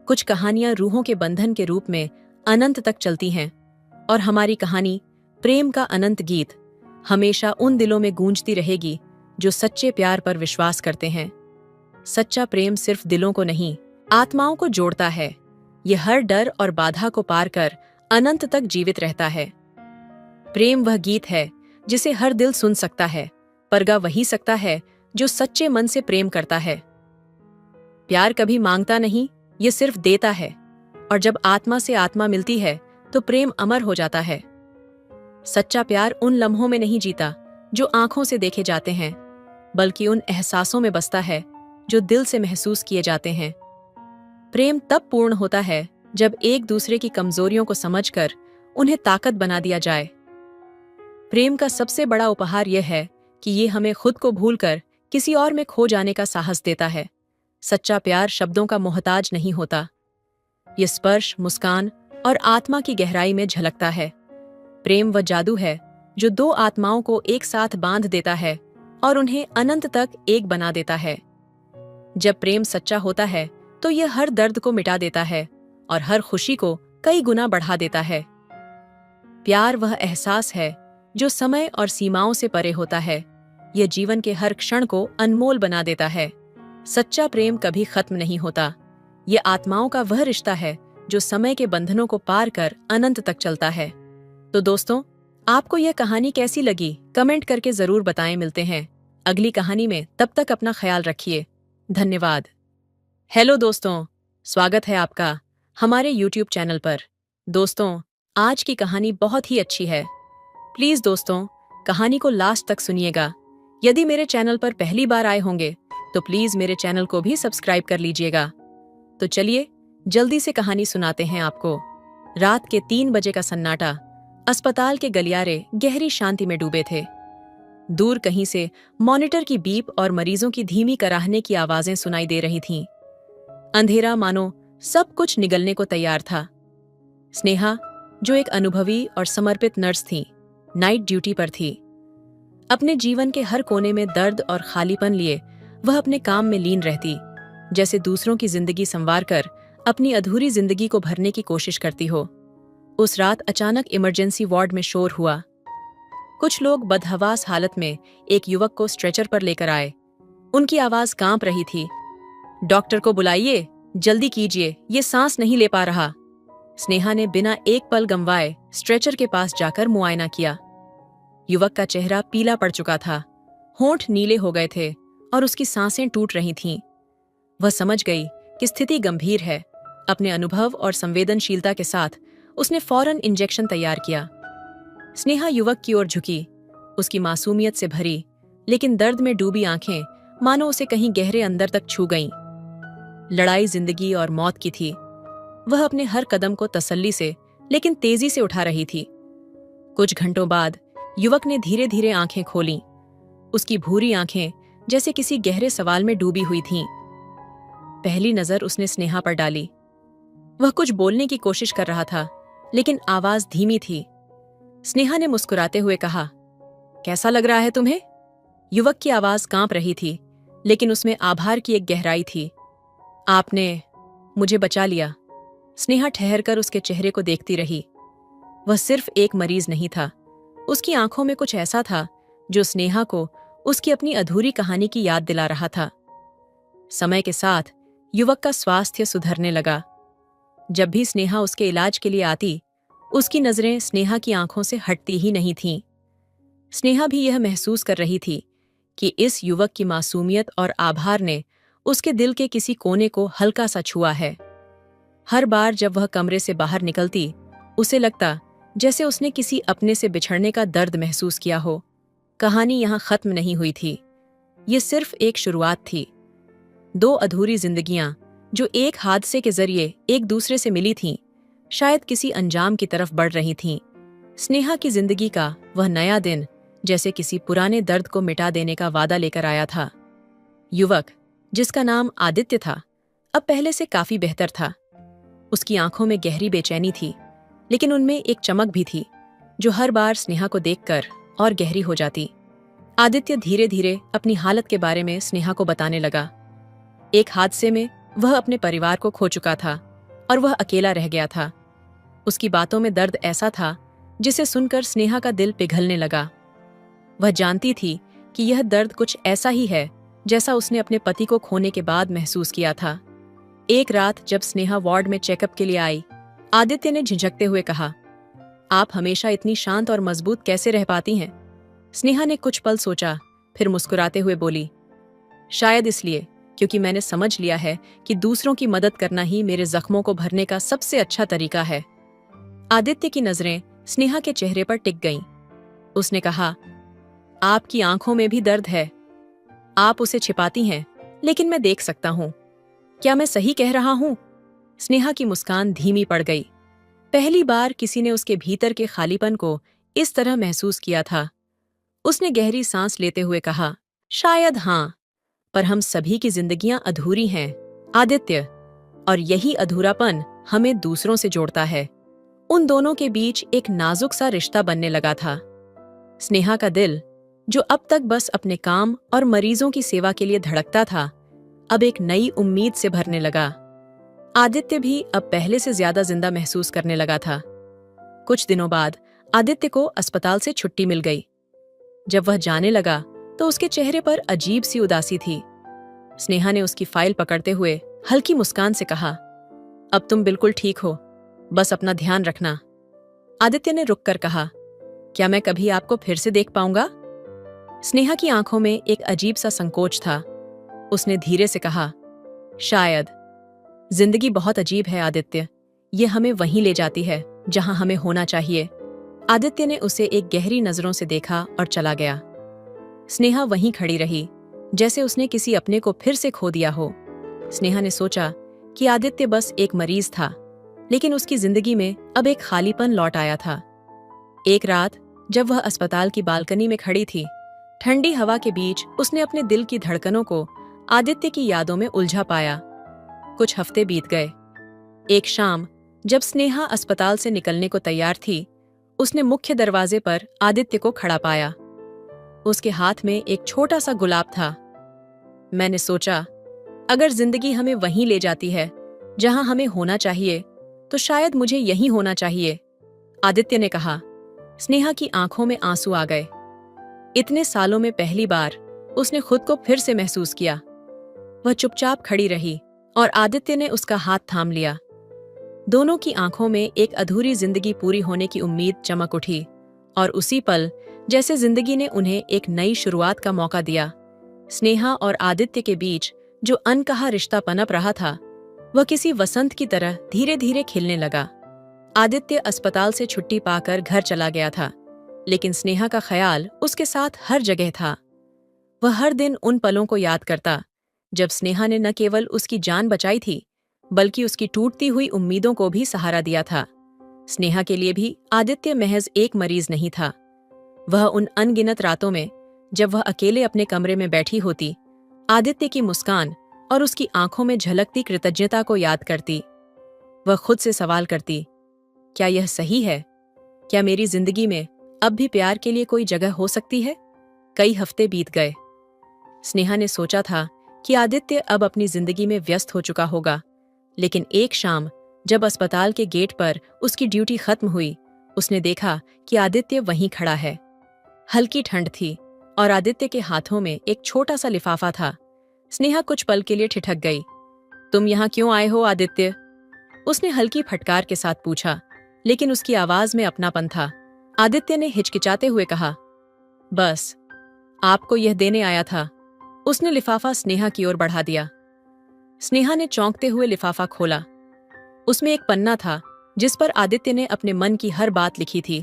कुछ कहानियां रूहों के बंधन के रूप में अनंत तक चलती हैं, और हमारी कहानी, प्रेम का अनंत गीत, हमेशा उन दिलों में गूंजती रहेगी जो सच्चे प्यार पर विश्वास करते हैं। सच्चा प्रेम सिर्फ दिलों को नहीं, आत्माओं को जोड़ता है। यह हर डर और बाधा को पार कर अनंत तक जीवित रहता है। प्रेम वह गीत है जिसे हर दिल सुन सकता है, पर गा वही सकता है जो सच्चे मन से प्रेम करता है। प्यार कभी मांगता नहीं, ये सिर्फ देता है, और जब आत्मा से आत्मा मिलती है तो प्रेम अमर हो जाता है। सच्चा प्यार उन लम्हों में नहीं जीता जो आंखों से देखे जाते हैं, बल्कि उन एहसासों में बसता है जो दिल से महसूस किए जाते हैं। प्रेम तब पूर्ण होता है जब एक दूसरे की कमजोरियों को समझकर उन्हें ताकत बना दिया जाए। प्रेम का सबसे बड़ा उपहार यह है कि ये हमें खुद को भूलकर किसी और में खो जाने का साहस देता है। सच्चा प्यार शब्दों का मोहताज नहीं होता, ये स्पर्श, मुस्कान और आत्मा की गहराई में झलकता है। प्रेम वह जादू है जो दो आत्माओं को एक साथ बांध देता है और उन्हें अनंत तक एक बना देता है। जब प्रेम सच्चा होता है तो यह हर दर्द को मिटा देता है और हर खुशी को कई गुना बढ़ा देता है। प्यार वह एहसास है जो समय और सीमाओं से परे होता है। यह जीवन के हर क्षण को अनमोल बना देता है। सच्चा प्रेम कभी खत्म नहीं होता। यह आत्माओं का वह रिश्ता है जो समय के बंधनों को पार कर अनंत तक चलता है। तो दोस्तों, आपको यह कहानी कैसी लगी कमेंट करके जरूर बताएं। मिलते हैं अगली कहानी में, तब तक अपना ख्याल रखिए। धन्यवाद। हेलो दोस्तों, स्वागत है आपका हमारे YouTube चैनल पर। दोस्तों, आज की कहानी बहुत ही अच्छी है। प्लीज दोस्तों, कहानी को लास्ट तक सुनिएगा। यदि मेरे चैनल पर पहली बार आए होंगे तो प्लीज मेरे चैनल को भी सब्सक्राइब कर लीजिएगा। तो चलिए जल्दी से कहानी सुनाते हैं आपको। रात के 3 बजे का सन्नाटा, अस्पताल के गलियारे गहरी शांति में डूबे थे। दूर कहीं से मॉनिटर की बीप और मरीजों की धीमी कराहने की आवाजें सुनाई दे रही थीं। अंधेरा मानो सब कुछ निगलने को तैयार था। स्नेहा, जो एक अनुभवी और समर्पित नर्स थी, नाइट ड्यूटी पर थी। अपने जीवन के हर कोने में दर्द और खालीपन लिए वह अपने काम में लीन रहती, जैसे दूसरों की जिंदगी संवार कर अपनी अधूरी जिंदगी को भरने की कोशिश करती हो। उस रात अचानक इमरजेंसी वार्ड में शोर हुआ। कुछ लोग बदहवास हालत में एक युवक को स्ट्रेचर पर लेकर आए। उनकी आवाज कांप रही थी। डॉक्टर को बुलाइए, जल्दी कीजिए, ये सांस नहीं ले पा रहा। स्नेहा ने बिना एक पल गंवाए स्ट्रेचर के पास जाकर मुआयना किया। युवक का चेहरा पीला पड़ चुका था, होंठ नीले हो गए थे और उसकी सांसें टूट रही थीं। वह समझ गई कि स्थिति गंभीर है। अपने अनुभव और संवेदनशीलता के साथ उसने फौरन इंजेक्शन तैयार किया। स्नेहा युवक की ओर झुकी, उसकी मासूमियत से भरी लेकिन दर्द में डूबी आंखें मानो उसे कहीं गहरे अंदर तक छू गईं। लड़ाई जिंदगी और मौत की थी। वह अपने हर कदम को तसल्ली से लेकिन तेजी से उठा रही थी। कुछ घंटों बाद युवक ने धीरे धीरे आंखें खोलीं। उसकी भूरी आंखें जैसे किसी गहरे सवाल में डूबी हुई थीं। पहली नजर उसने स्नेहा पर डाली। वह कुछ बोलने की कोशिश कर रहा था, लेकिन आवाज धीमी थी। स्नेहा ने मुस्कुराते हुए कहा, कैसा लग रहा है तुम्हें? युवक की आवाज कांप रही थी, लेकिन उसमें आभार की एक गहराई थी। आपने मुझे बचा लिया। स्नेहा ठहरकर उसके चेहरे को देखती रही। वह सिर्फ एक मरीज नहीं था। उसकी आंखों में कुछ ऐसा था जो स्नेहा को उसकी अपनी अधूरी कहानी की याद दिला रहा था। समय के साथ युवक का स्वास्थ्य सुधरने लगा। जब भी स्नेहा उसके इलाज के लिए आती, उसकी नजरें स्नेहा की आंखों से हटती ही नहीं थीं। स्नेहा भी यह महसूस कर रही थी कि इस युवक की मासूमियत और आभार ने उसके दिल के किसी कोने को हल्का सा छुआ है। हर बार जब वह कमरे से बाहर निकलती, उसे लगता जैसे उसने किसी अपने से बिछड़ने का दर्द महसूस किया हो। कहानी यहां खत्म नहीं हुई थी। ये सिर्फ एक शुरुआत थी। 2 अधूरी जिंदगियां जो एक हादसे के जरिए एक दूसरे से मिली थीं, शायद किसी अंजाम की तरफ बढ़ रही थीं। स्नेहा की जिंदगी का वह नया दिन जैसे किसी पुराने दर्द को मिटा देने का वादा लेकर आया था। युवक, जिसका नाम आदित्य था, अब पहले से काफी बेहतर था। उसकी आंखों में गहरी बेचैनी थी, लेकिन उनमें एक चमक भी थी जो हर बार स्नेहा को देखकर और गहरी हो जाती। आदित्य धीरे धीरे अपनी हालत के बारे में स्नेहा को बताने लगा। एक हादसे में वह अपने परिवार को खो चुका था और वह अकेला रह गया था। उसकी बातों में दर्द ऐसा था जिसे सुनकर स्नेहा का दिल पिघलने लगा। वह जानती थी कि यह दर्द कुछ ऐसा ही है जैसा उसने अपने पति को खोने के बाद महसूस किया था। एक रात जब स्नेहा वार्ड में चेकअप के लिए आई, आदित्य ने झिझकते हुए कहा, आप हमेशा इतनी शांत और मजबूत कैसे रह पाती हैं? स्नेहा ने कुछ पल सोचा, फिर मुस्कुराते हुए बोली, शायद इसलिए क्योंकि मैंने समझ लिया है कि दूसरों की मदद करना ही मेरे जख्मों को भरने का सबसे अच्छा तरीका है। आदित्य की नजरें स्नेहा के चेहरे पर टिक गईं। उसने कहा, आपकी आंखों में भी दर्द है। आप उसे छिपाती हैं, लेकिन मैं देख सकता हूं। क्या मैं सही कह रहा हूं? स्नेहा की मुस्कान धीमी पड़ गई। पहली बार किसी ने उसके भीतर के खालीपन को इस तरह महसूस किया था। उसने गहरी सांस लेते हुए कहा, शायद हाँ, पर हम सभी की जिंदगियां अधूरी हैं, आदित्य, और यही अधूरापन हमें दूसरों से जोड़ता है। उन दोनों के बीच एक नाजुक सा रिश्ता बनने लगा था। स्नेहा का दिल, जो अब तक बस अपने काम और मरीजों की सेवा के लिए धड़कता था, अब एक नई उम्मीद से भरने लगा। आदित्य भी अब पहले से ज्यादा जिंदा महसूस करने लगा था। कुछ दिनों बाद आदित्य को अस्पताल से छुट्टी मिल गई। जब वह जाने लगा तो उसके चेहरे पर अजीब सी उदासी थी। स्नेहा ने उसकी फाइल पकड़ते हुए हल्की मुस्कान से कहा, अब तुम बिल्कुल ठीक हो, बस अपना ध्यान रखना। आदित्य ने रुककर कहा, क्या मैं कभी आपको फिर से देख पाऊंगा? स्नेहा की आंखों में एक अजीब सा संकोच था। उसने धीरे से कहा, शायद। जिंदगी बहुत अजीब है आदित्य, ये हमें वहीं ले जाती है जहां हमें होना चाहिए। आदित्य ने उसे एक गहरी नजरों से देखा और चला गया। स्नेहा वहीं खड़ी रही, जैसे उसने किसी अपने को फिर से खो दिया हो। स्नेहा ने सोचा कि आदित्य बस एक मरीज था, लेकिन उसकी जिंदगी में अब एक खालीपन लौट आया था। एक रात जब वह अस्पताल की बालकनी में खड़ी थी, ठंडी हवा के बीच उसने अपने दिल की धड़कनों को आदित्य की यादों में उलझा पाया। कुछ हफ्ते बीत गए। एक शाम जब स्नेहा अस्पताल से निकलने को तैयार थी, उसने मुख्य दरवाजे पर आदित्य को खड़ा पाया। उसके हाथ में एक छोटा सा गुलाब था। मैंने सोचा, अगर जिंदगी हमें वहीं ले जाती है जहां हमें होना चाहिए, तो शायद मुझे यहीं होना चाहिए, आदित्य ने कहा। स्नेहा की आंखों में आंसू आ गए। इतने सालों में पहली बार उसने खुद को फिर से महसूस किया। वह चुपचाप खड़ी रही और आदित्य ने उसका हाथ थाम लिया। दोनों की आंखों में एक अधूरी जिंदगी पूरी होने की उम्मीद चमक उठी, और उसी पल जैसे जिंदगी ने उन्हें एक नई शुरुआत का मौका दिया। स्नेहा और आदित्य के बीच जो अनकहा रिश्ता पनप रहा था, वह किसी वसंत की तरह धीरे धीरे खिलने लगा। आदित्य अस्पताल से छुट्टी पाकर घर चला गया था, लेकिन स्नेहा का ख्याल उसके साथ हर जगह था। वह हर दिन उन पलों को याद करता जब स्नेहा ने न केवल उसकी जान बचाई थी, बल्कि उसकी टूटती हुई उम्मीदों को भी सहारा दिया था। स्नेहा के लिए भी आदित्य महज एक मरीज नहीं था। वह उन अनगिनत रातों में जब वह अकेले अपने कमरे में बैठी होती, आदित्य की मुस्कान और उसकी आंखों में झलकती कृतज्ञता को याद करती। वह खुद से सवाल करती, क्या यह सही है? क्या मेरी जिंदगी में अब भी प्यार के लिए कोई जगह हो सकती है? कई हफ्ते बीत गए। स्नेहा ने सोचा था कि आदित्य अब अपनी जिंदगी में व्यस्त हो चुका होगा, लेकिन एक शाम जब अस्पताल के गेट पर उसकी ड्यूटी खत्म हुई, उसने देखा कि आदित्य वहीं खड़ा है। हल्की ठंड थी और आदित्य के हाथों में एक छोटा सा लिफाफा था। स्नेहा कुछ पल के लिए ठिठक गई। तुम यहाँ क्यों आए हो आदित्य? उसने हल्की फटकार के साथ पूछा, लेकिन उसकी आवाज में अपनापन था। आदित्य ने हिचकिचाते हुए कहा, बस आपको यह देने आया था। उसने लिफाफा स्नेहा की ओर बढ़ा दिया। स्नेहा ने चौंकते हुए लिफाफा खोला। उसमें एक पन्ना था जिस पर आदित्य ने अपने मन की हर बात लिखी थी।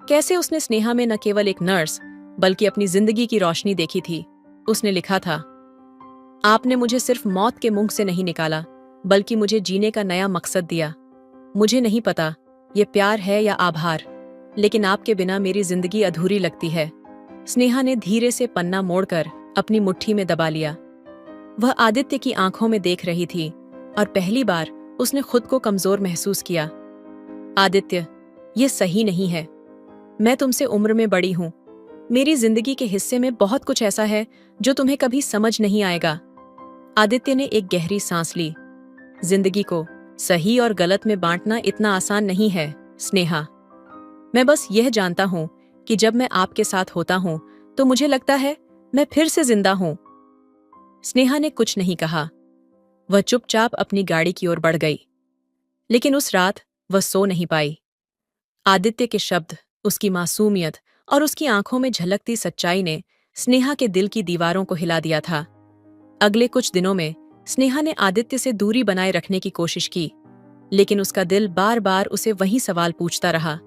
कैसे उसने स्नेहा में न केवल एक नर्स बल्कि अपनी जिंदगी की रोशनी देखी थी। उसने लिखा था, आपने मुझे सिर्फ मौत के मुंह से नहीं निकाला, बल्कि मुझे जीने का नया मकसद दिया। मुझे नहीं पता ये प्यार है या आभार, लेकिन आपके बिना मेरी जिंदगी अधूरी लगती है। स्नेहा ने धीरे से पन्ना मोड़कर अपनी मुट्ठी में दबा लिया। वह आदित्य की आंखों में देख रही थी और पहली बार उसने खुद को कमजोर महसूस किया। आदित्य, ये सही नहीं है। मैं तुमसे उम्र में बड़ी हूं। मेरी जिंदगी के हिस्से में बहुत कुछ ऐसा है जो तुम्हें कभी समझ नहीं आएगा। आदित्य ने एक गहरी सांस ली। जिंदगी को सही और गलत में बांटना इतना आसान नहीं है स्नेहा। मैं बस यह जानता हूं कि जब मैं आपके साथ होता हूं तो मुझे लगता है मैं फिर से जिंदा हूं। स्नेहा ने कुछ नहीं कहा। वह चुपचाप अपनी गाड़ी की ओर बढ़ गई। लेकिन उस रात वह सो नहीं पाई। आदित्य के शब्द, उसकी मासूमियत और उसकी आंखों में झलकती सच्चाई ने स्नेहा के दिल की दीवारों को हिला दिया था। अगले कुछ दिनों में स्नेहा ने आदित्य से दूरी बनाए रखने की कोशिश की, लेकिन उसका दिल बार बार उसे वही सवाल पूछता रहा,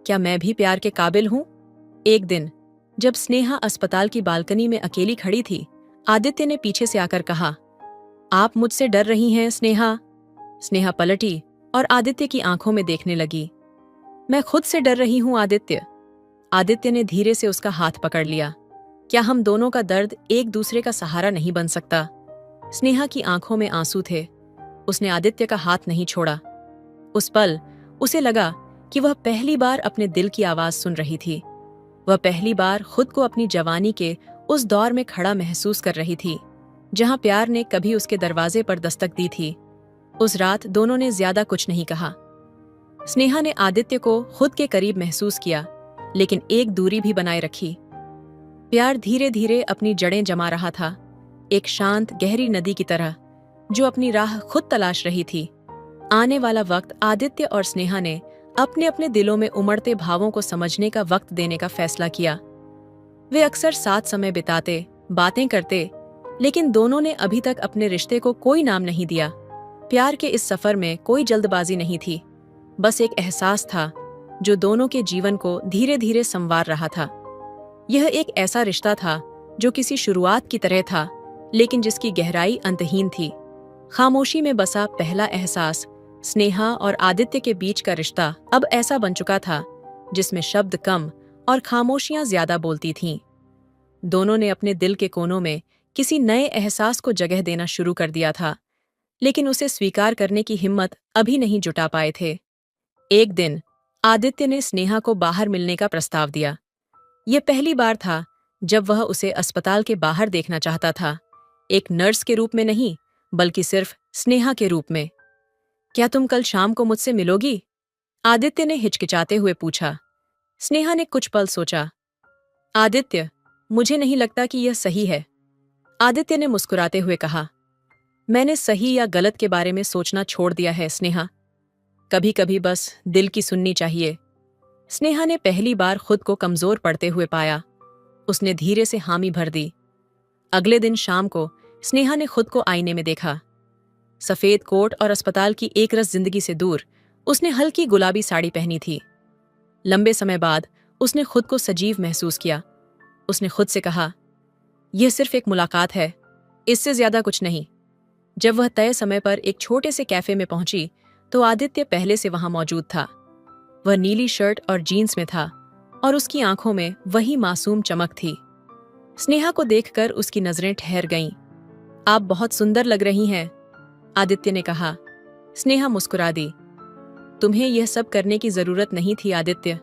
क्या मैं भी प्यार के काबिल हूं? एक दिन जब स्नेहा अस्पताल की बालकनी में अकेली खड़ी थी, आदित्य ने पीछे से आकर कहा, आप मुझसे डर रही हैं स्नेहा? स्नेहा पलटी और आदित्य की आंखों में देखने लगी। मैं खुद से डर रही हूं आदित्य। आदित्य ने धीरे से उसका हाथ पकड़ लिया। क्या हम दोनों का दर्द एक दूसरे का सहारा नहीं बन सकता? स्नेहा की आंखों में आंसू थे। उसने आदित्य का हाथ नहीं छोड़ा। उस पल उसे लगा कि वह पहली बार अपने दिल की आवाज सुन रही थी। वह पहली बार खुद को अपनी जवानी के उस दौर में खड़ा महसूस कर रही थी जहां प्यार ने कभी उसके दरवाजे पर दस्तक दी थी। उस रात दोनों ने ज्यादा कुछ नहीं कहा। स्नेहा ने आदित्य को खुद के करीब महसूस किया, लेकिन एक दूरी भी बनाए रखी। प्यार धीरे धीरे अपनी जड़ें जमा रहा था, एक शांत गहरी नदी की तरह जो अपनी राह खुद तलाश रही थी। आने वाला वक्त आदित्य और स्नेहा ने अपने अपने दिलों में उमड़ते भावों को समझने का वक्त देने का फैसला किया। वे अक्सर साथ समय बिताते, बातें करते, लेकिन दोनों ने अभी तक अपने रिश्ते को कोई नाम नहीं दिया। प्यार के इस सफर में कोई जल्दबाजी नहीं थी, बस एक एहसास था जो दोनों के जीवन को धीरे धीरे संवार रहा था। यह एक ऐसा रिश्ता था जो किसी शुरुआत की तरह था, लेकिन जिसकी गहराई अंतहीन थी। खामोशी में बसा पहला एहसास, स्नेहा और आदित्य के बीच का रिश्ता अब ऐसा बन चुका था जिसमें शब्द कम और खामोशियां ज्यादा बोलती थीं। दोनों ने अपने दिल के कोनों में किसी नए एहसास को जगह देना शुरू कर दिया था, लेकिन उसे स्वीकार करने की हिम्मत अभी नहीं जुटा पाए थे। एक दिन आदित्य ने स्नेहा को बाहर मिलने का प्रस्ताव दिया। यह पहली बार था जब वह उसे अस्पताल के बाहर देखना चाहता था, एक नर्स के रूप में नहीं, बल्कि सिर्फ स्नेहा के रूप में। क्या तुम कल शाम को मुझसे मिलोगी? आदित्य ने हिचकिचाते हुए पूछा। स्नेहा ने कुछ पल सोचा। आदित्य, मुझे नहीं लगता कि यह सही है। आदित्य ने मुस्कुराते हुए कहा। मैंने सही या गलत के बारे में सोचना छोड़ दिया है स्नेहा। कभी कभी बस दिल की सुननी चाहिए। स्नेहा ने पहली बार खुद को कमजोर पड़ते हुए पाया। उसने धीरे से हामी भर दी। अगले दिन शाम को स्नेहा ने खुद को आईने में देखा। सफेद कोट और अस्पताल की एकरस जिंदगी से दूर उसने हल्की गुलाबी साड़ी पहनी थी। लंबे समय बाद उसने खुद को सजीव महसूस किया। उसने खुद से कहा, यह सिर्फ एक मुलाकात है, इससे ज्यादा कुछ नहीं। जब वह तय समय पर एक छोटे से कैफे में पहुंची तो आदित्य पहले से वहां मौजूद था। वह नीली शर्ट और जीन्स में था और उसकी आंखों में वही मासूम चमक थी। स्नेहा को देखकर उसकी नजरें ठहर गईं। आप बहुत सुंदर लग रही हैं, आदित्य ने कहा। स्नेहा मुस्कुरा दी। तुम्हें यह सब करने की जरूरत नहीं थी आदित्य।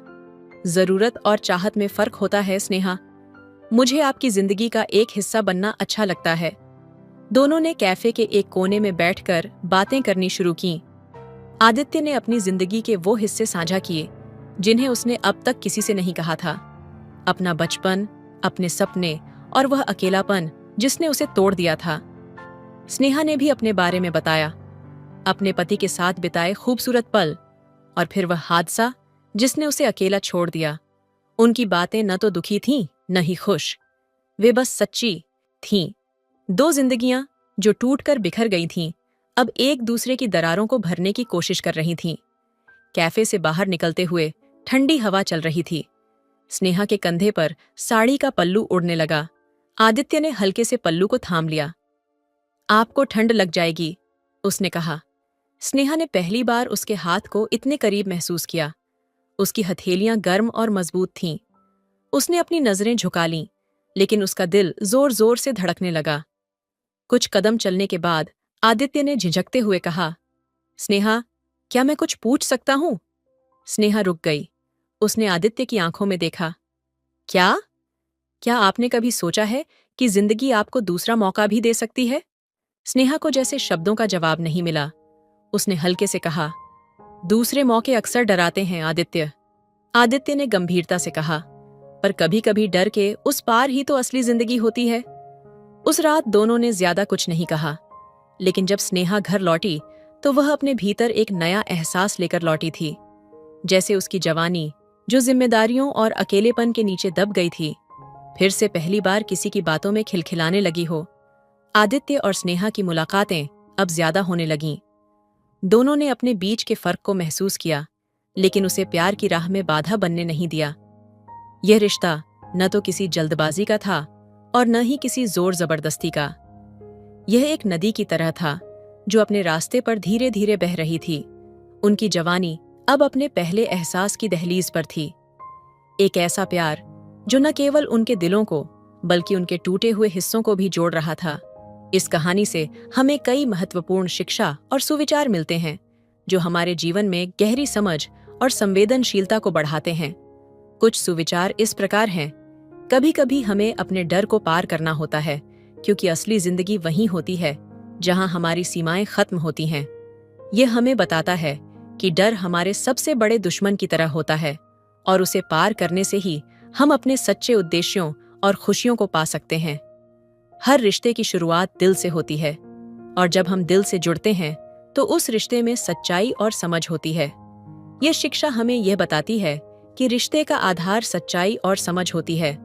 जरूरत और चाहत में फर्क होता है स्नेहा। मुझे आपकी जिंदगी का एक हिस्सा बनना अच्छा लगता है। दोनों ने कैफे के एक कोने में बैठकर बातें करनी शुरू की। आदित्य ने अपनी जिंदगी के वो हिस्से साझा किए जिन्हें उसने अब तक किसी से नहीं कहा था। अपना बचपन, अपने सपने और वह अकेलापन जिसने उसे तोड़ दिया था। स्नेहा ने भी अपने बारे में बताया, अपने पति के साथ बिताए खूबसूरत पल और फिर वह हादसा जिसने उसे अकेला छोड़ दिया। उनकी बातें न तो दुखी थीं न ही खुश, वे बस सच्ची थीं। दो जिंदगियां जो टूटकर बिखर गई थीं, अब एक दूसरे की दरारों को भरने की कोशिश कर रही थीं। कैफे से बाहर निकलते हुए ठंडी हवा चल रही थी। स्नेहा के कंधे पर साड़ी का पल्लू उड़ने लगा। आदित्य ने हल्के से पल्लू को थाम लिया। आपको ठंड लग जाएगी, उसने कहा। स्नेहा ने पहली बार उसके हाथ को इतने करीब महसूस किया। उसकी हथेलियां गर्म और मजबूत थीं। उसने अपनी नजरें झुका लीं, लेकिन उसका दिल जोर जोर से धड़कने लगा। कुछ कदम चलने के बाद आदित्य ने झिझकते हुए कहा, स्नेहा, क्या मैं कुछ पूछ सकता हूं? स्नेहा रुक गई। उसने आदित्य की आंखों में देखा। क्या आपने कभी सोचा है कि जिंदगी आपको दूसरा मौका भी दे सकती है? स्नेहा को जैसे शब्दों का जवाब नहीं मिला। उसने हल्के से कहा, दूसरे मौके अक्सर डराते हैं आदित्य। आदित्य ने गंभीरता से कहा, पर कभी कभी डर के उस पार ही तो असली जिंदगी होती है। उस रात दोनों ने ज्यादा कुछ नहीं कहा, लेकिन जब स्नेहा घर लौटी तो वह अपने भीतर एक नया एहसास लेकर लौटी थी। जैसे उसकी जवानी, जो जिम्मेदारियों और अकेलेपन के नीचे दब गई थी, फिर से पहली बार किसी की बातों में खिलखिलाने लगी हो। आदित्य और स्नेहा की मुलाकातें अब ज्यादा होने लगीं। दोनों ने अपने बीच के फर्क को महसूस किया, लेकिन उसे प्यार की राह में बाधा बनने नहीं दिया। यह रिश्ता न तो किसी जल्दबाजी का था और न ही किसी जोर जबरदस्ती का। यह एक नदी की तरह था जो अपने रास्ते पर धीरे धीरे बह रही थी। उनकी जवानी अब अपने पहले एहसास की दहलीज पर थी। एक ऐसा प्यार जो न केवल उनके दिलों को बल्कि उनके टूटे हुए हिस्सों को भी जोड़ रहा था। इस कहानी से हमें कई महत्वपूर्ण शिक्षा और सुविचार मिलते हैं जो हमारे जीवन में गहरी समझ और संवेदनशीलता को बढ़ाते हैं। कुछ सुविचार इस प्रकार हैं। कभी कभी हमें अपने डर को पार करना होता है, क्योंकि असली जिंदगी वहीं होती है जहां हमारी सीमाएं खत्म होती हैं। यह हमें बताता है कि डर हमारे सबसे बड़े दुश्मन की तरह होता है और उसे पार करने से ही हम अपने सच्चे उद्देश्यों और खुशियों को पा सकते हैं। हर रिश्ते की शुरुआत दिल से होती है और जब हम दिल से जुड़ते हैं तो उस रिश्ते में सच्चाई और समझ होती है। ये शिक्षा हमें यह बताती है कि रिश्ते का आधार सच्चाई और समझ होती है,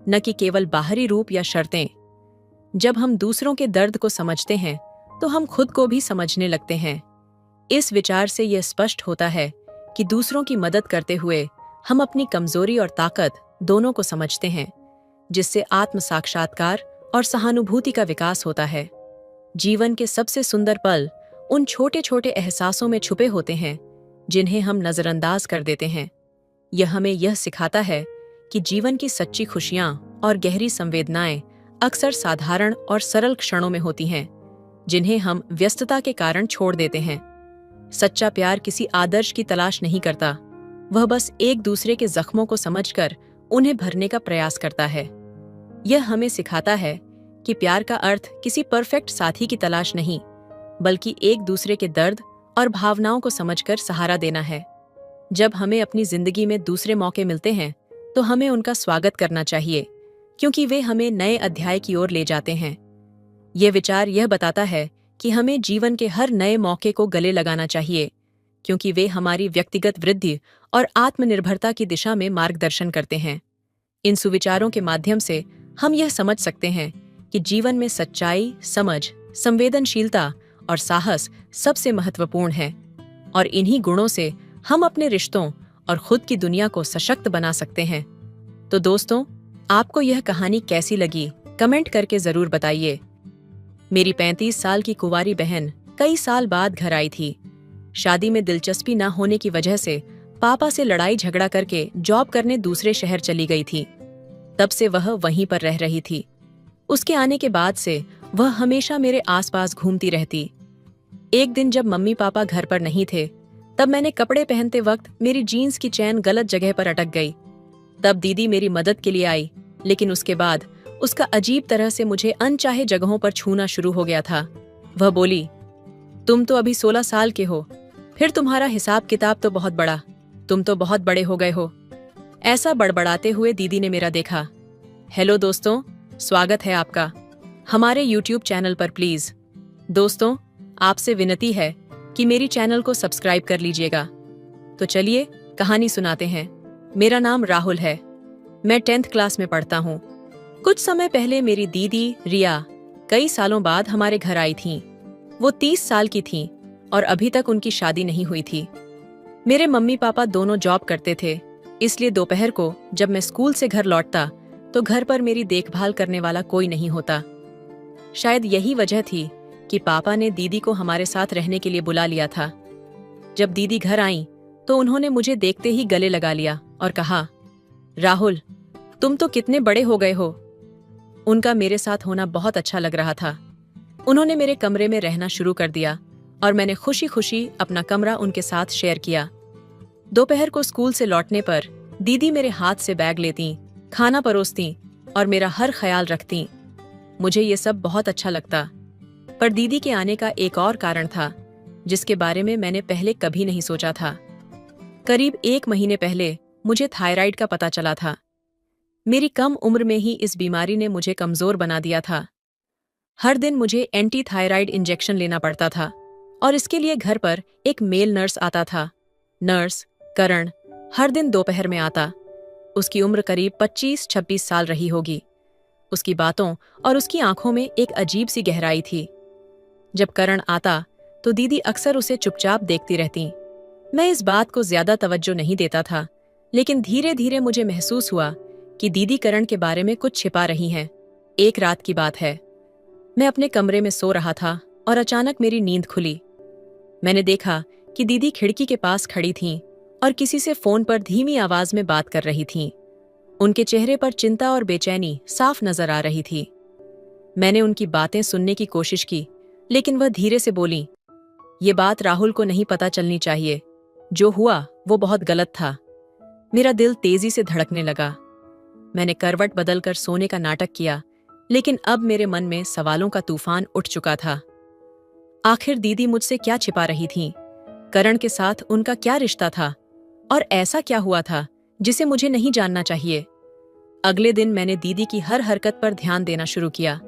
न कि केवल बाहरी रूप या शर्तें। जब हम दूसरों के दर्द को समझते हैं तो हम खुद को भी समझने लगते हैं। इस विचार से यह स्पष्ट होता है कि दूसरों की मदद करते हुए हम अपनी कमजोरी और ताकत दोनों को समझते हैं, जिससे आत्म साक्षात्कार और सहानुभूति का विकास होता है। जीवन के सबसे सुंदर पल उन छोटे छोटे एहसासों में छुपे होते हैं जिन्हें हम नजरअंदाज कर देते हैं। यह हमें यह सिखाता है कि जीवन की सच्ची खुशियां और गहरी संवेदनाएं अक्सर साधारण और सरल क्षणों में होती हैं, जिन्हें हम व्यस्तता के कारण छोड़ देते हैं। सच्चा प्यार किसी आदर्श की तलाश नहीं करता, वह बस एक दूसरे के जख्मों को समझकर उन्हें भरने का प्रयास करता है। यह हमें सिखाता है कि प्यार का अर्थ किसी परफेक्ट साथी की तलाश नहीं, बल्कि एक दूसरे के दर्द और भावनाओं को समझकर सहारा देना है। जब हमें अपनी जिंदगी में दूसरे मौके मिलते हैं तो हमें उनका स्वागत करना चाहिए, क्योंकि वे हमें नए अध्याय की ओर ले जाते हैं। यह विचार यह बताता है कि हमें जीवन के हर नए मौके को गले लगाना चाहिए, क्योंकि वे हमारी व्यक्तिगत वृद्धि और आत्मनिर्भरता की दिशा में मार्गदर्शन करते हैं। इन सुविचारों के माध्यम से हम यह समझ सकते हैं कि जीवन में सच्चाई, समझ, संवेदनशीलता और साहस सबसे महत्वपूर्ण है, और इन्हीं गुणों से हम अपने रिश्तों और खुद की दुनिया को सशक्त बना सकते हैं। तो दोस्तों, आपको यह कहानी कैसी लगी, कमेंट करके जरूर बताइए। मेरी 35 साल की कुंवारी बहन कई साल बाद घर आई थी। शादी में दिलचस्पी न होने की वजह से पापा से लड़ाई झगड़ा करके जॉब करने दूसरे शहर चली गई थी। तब से वह वहीं पर रह रही थी। उसके आने के बाद से वह हमेशा मेरे आसपास घूमती रहती। एक दिन जब मम्मी पापा घर पर नहीं थे, तब मैंने कपड़े पहनते वक्त मेरी जीन्स की चैन गलत जगह पर अटक गई। तब दीदी मेरी मदद के लिए आई, लेकिन उसके बाद उसका अजीब तरह से मुझे अनचाहे जगहों पर छूना शुरू हो गया था। वह बोली, तुम तो अभी 16 साल के हो, फिर तुम्हारा हिसाब किताब तो बहुत बड़ा, तुम तो बहुत बड़े हो गए हो। ऐसा बड़बड़ाते हुए दीदी ने मेरा देखा। हेलो दोस्तों, स्वागत है आपका हमारे YouTube चैनल पर। प्लीज दोस्तों, आपसे विनती है कि मेरी चैनल को सब्सक्राइब कर लीजिएगा। तो चलिए कहानी सुनाते हैं। मेरा नाम राहुल है, मैं 10th क्लास में पढ़ता हूँ। कुछ समय पहले मेरी दीदी रिया कई सालों बाद हमारे घर आई थीं। वो 30 साल की थीं और अभी तक उनकी शादी नहीं हुई थी। मेरे मम्मी पापा दोनों जॉब करते थे, इसलिए दोपहर को जब मैं स्कूल से घर लौटता तो घर पर मेरी देखभाल करने वाला कोई नहीं होता। शायद यही वजह थी कि पापा ने दीदी को हमारे साथ रहने के लिए बुला लिया था। जब दीदी घर आईं तो उन्होंने मुझे देखते ही गले लगा लिया और कहा, राहुल, तुम तो कितने बड़े हो गए हो। उनका मेरे साथ होना बहुत अच्छा लग रहा था। उन्होंने मेरे कमरे में रहना शुरू कर दिया और मैंने खुशी खुशी अपना कमरा उनके साथ शेयर किया। दोपहर को स्कूल से लौटने पर दीदी मेरे हाथ से बैग लेती, खाना परोसती और मेरा हर ख्याल रखती। मुझे ये सब बहुत अच्छा लगता। पर दीदी के आने का एक और कारण था, जिसके बारे में मैंने पहले कभी नहीं सोचा था। करीब 1 महीने पहले मुझे थायराइड का पता चला था। मेरी कम उम्र में ही इस बीमारी ने मुझे कमजोर बना दिया था। हर दिन मुझे एंटी थायराइड इंजेक्शन लेना पड़ता था और इसके लिए घर पर एक मेल नर्स आता था। नर्स करण हर दिन दोपहर में आता। उसकी उम्र करीब 25-26 साल रही होगी। उसकी बातों और उसकी आंखों में एक अजीब सी गहराई थी। जब करण आता तो दीदी अक्सर उसे चुपचाप देखती रहती। मैं इस बात को ज्यादा तवज्जो नहीं देता था, लेकिन धीरे धीरे मुझे महसूस हुआ कि दीदी करण के बारे में कुछ छिपा रही हैं। एक रात की बात है, मैं अपने कमरे में सो रहा था और अचानक मेरी नींद खुली। मैंने देखा कि दीदी खिड़की के पास खड़ी थीं और किसी से फोन पर धीमी आवाज में बात कर रही थीं। उनके चेहरे पर चिंता और बेचैनी साफ नजर आ रही थी। मैंने उनकी बातें सुनने की कोशिश की, लेकिन वह धीरे से बोली, ये बात राहुल को नहीं पता चलनी चाहिए। जो हुआ वो बहुत गलत था। मेरा दिल तेजी से धड़कने लगा। मैंने करवट बदलकर सोने का नाटक किया, लेकिन अब मेरे मन में सवालों का तूफान उठ चुका था। आखिर दीदी मुझसे क्या छिपा रही थीं? करण के साथ उनका क्या रिश्ता था? और ऐसा क्या हुआ था जिसे मुझे नहीं जानना चाहिए? अगले दिन मैंने दीदी की हर हरकत पर ध्यान देना शुरू किया।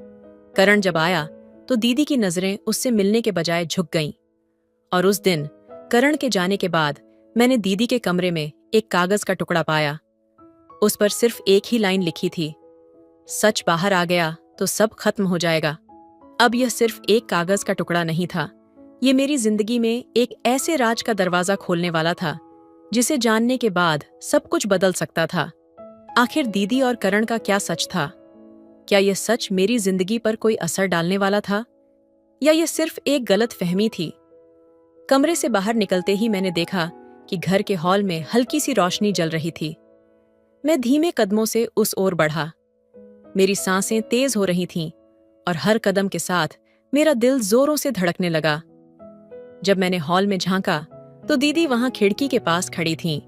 करण जब आया तो दीदी की नजरें उससे मिलने के बजाय झुक गईं। और उस दिन करण के जाने के बाद मैंने दीदी के कमरे में एक कागज का टुकड़ा पाया। उस पर सिर्फ एक ही लाइन लिखी थी, सच बाहर आ गया तो सब खत्म हो जाएगा। अब यह सिर्फ एक कागज का टुकड़ा नहीं था, ये मेरी जिंदगी में एक ऐसे राज का दरवाजा खोलने वाला था जिसे जानने के बाद सब कुछ बदल सकता था। आखिर दीदी और करण का क्या सच था? क्या यह सच मेरी जिंदगी पर कोई असर डालने वाला था, या यह सिर्फ एक गलत फहमी थी? कमरे से बाहर निकलते ही मैंने देखा कि घर के हॉल में हल्की सी रोशनी जल रही थी। मैं धीमे कदमों से उस ओर बढ़ा। मेरी सांसें तेज हो रही थीं और हर कदम के साथ मेरा दिल जोरों से धड़कने लगा। जब मैंने हॉल में झांका तो दीदी वहां खिड़की के पास खड़ी थीं।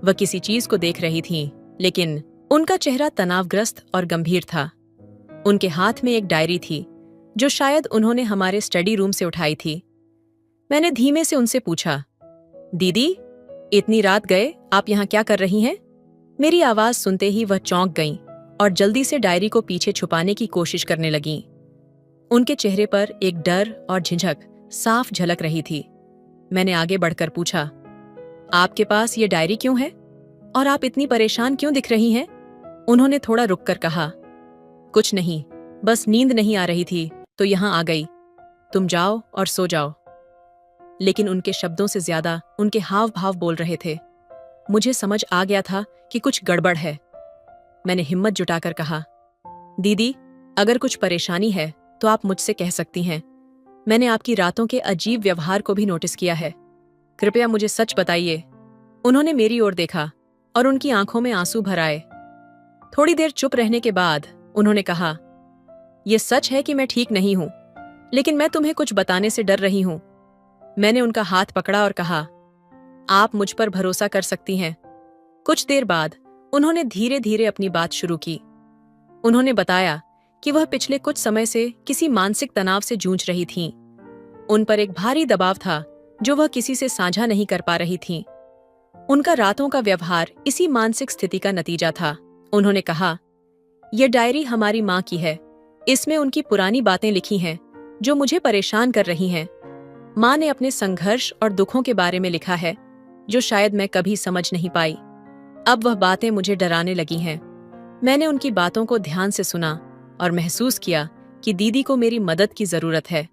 वह किसी चीज को देख रही थीं, लेकिन उनका चेहरा तनावग्रस्त और गंभीर था। उनके हाथ में एक डायरी थी जो शायद उन्होंने हमारे स्टडी रूम से उठाई थी। मैंने धीमे से उनसे पूछा, दीदी, इतनी रात गए आप यहाँ क्या कर रही हैं? मेरी आवाज सुनते ही वह चौंक गईं और जल्दी से डायरी को पीछे छुपाने की कोशिश करने लगीं। उनके चेहरे पर एक डर और झिझक साफ झलक रही थी। मैंने आगे बढ़कर पूछा, आपके पास ये डायरी क्यों है और आप इतनी परेशान क्यों दिख रही हैं? उन्होंने थोड़ा रुककर कहा, कुछ नहीं, बस नींद नहीं आ रही थी तो यहां आ गई। तुम जाओ और सो जाओ। लेकिन उनके शब्दों से ज्यादा उनके हाव भाव बोल रहे थे। मुझे समझ आ गया था कि कुछ गड़बड़ है। मैंने हिम्मत जुटाकर कहा, दीदी, अगर कुछ परेशानी है तो आप मुझसे कह सकती हैं। मैंने आपकी रातों के अजीब व्यवहार को भी नोटिस किया है। कृपया मुझे सच बताइए। उन्होंने मेरी ओर देखा और उनकी आंखों में आंसू भर आए। थोड़ी देर चुप रहने के बाद उन्होंने कहा, यह सच है कि मैं ठीक नहीं हूं, लेकिन मैं तुम्हें कुछ बताने से डर रही हूं। मैंने उनका हाथ पकड़ा और कहा, आप मुझ पर भरोसा कर सकती हैं। कुछ देर बाद उन्होंने धीरे धीरे अपनी बात शुरू की। उन्होंने बताया कि वह पिछले कुछ समय से किसी मानसिक तनाव से जूझ रही थीं। उन पर एक भारी दबाव था जो वह किसी से साझा नहीं कर पा रही थीं। उनका रातों का व्यवहार इसी मानसिक स्थिति का नतीजा था। उन्होंने कहा, यह डायरी हमारी माँ की है। इसमें उनकी पुरानी बातें लिखी हैं जो मुझे परेशान कर रही हैं। माँ ने अपने संघर्ष और दुखों के बारे में लिखा है जो शायद मैं कभी समझ नहीं पाई। अब वह बातें मुझे डराने लगी हैं। मैंने उनकी बातों को ध्यान से सुना और महसूस किया कि दीदी को मेरी मदद की जरूरत है।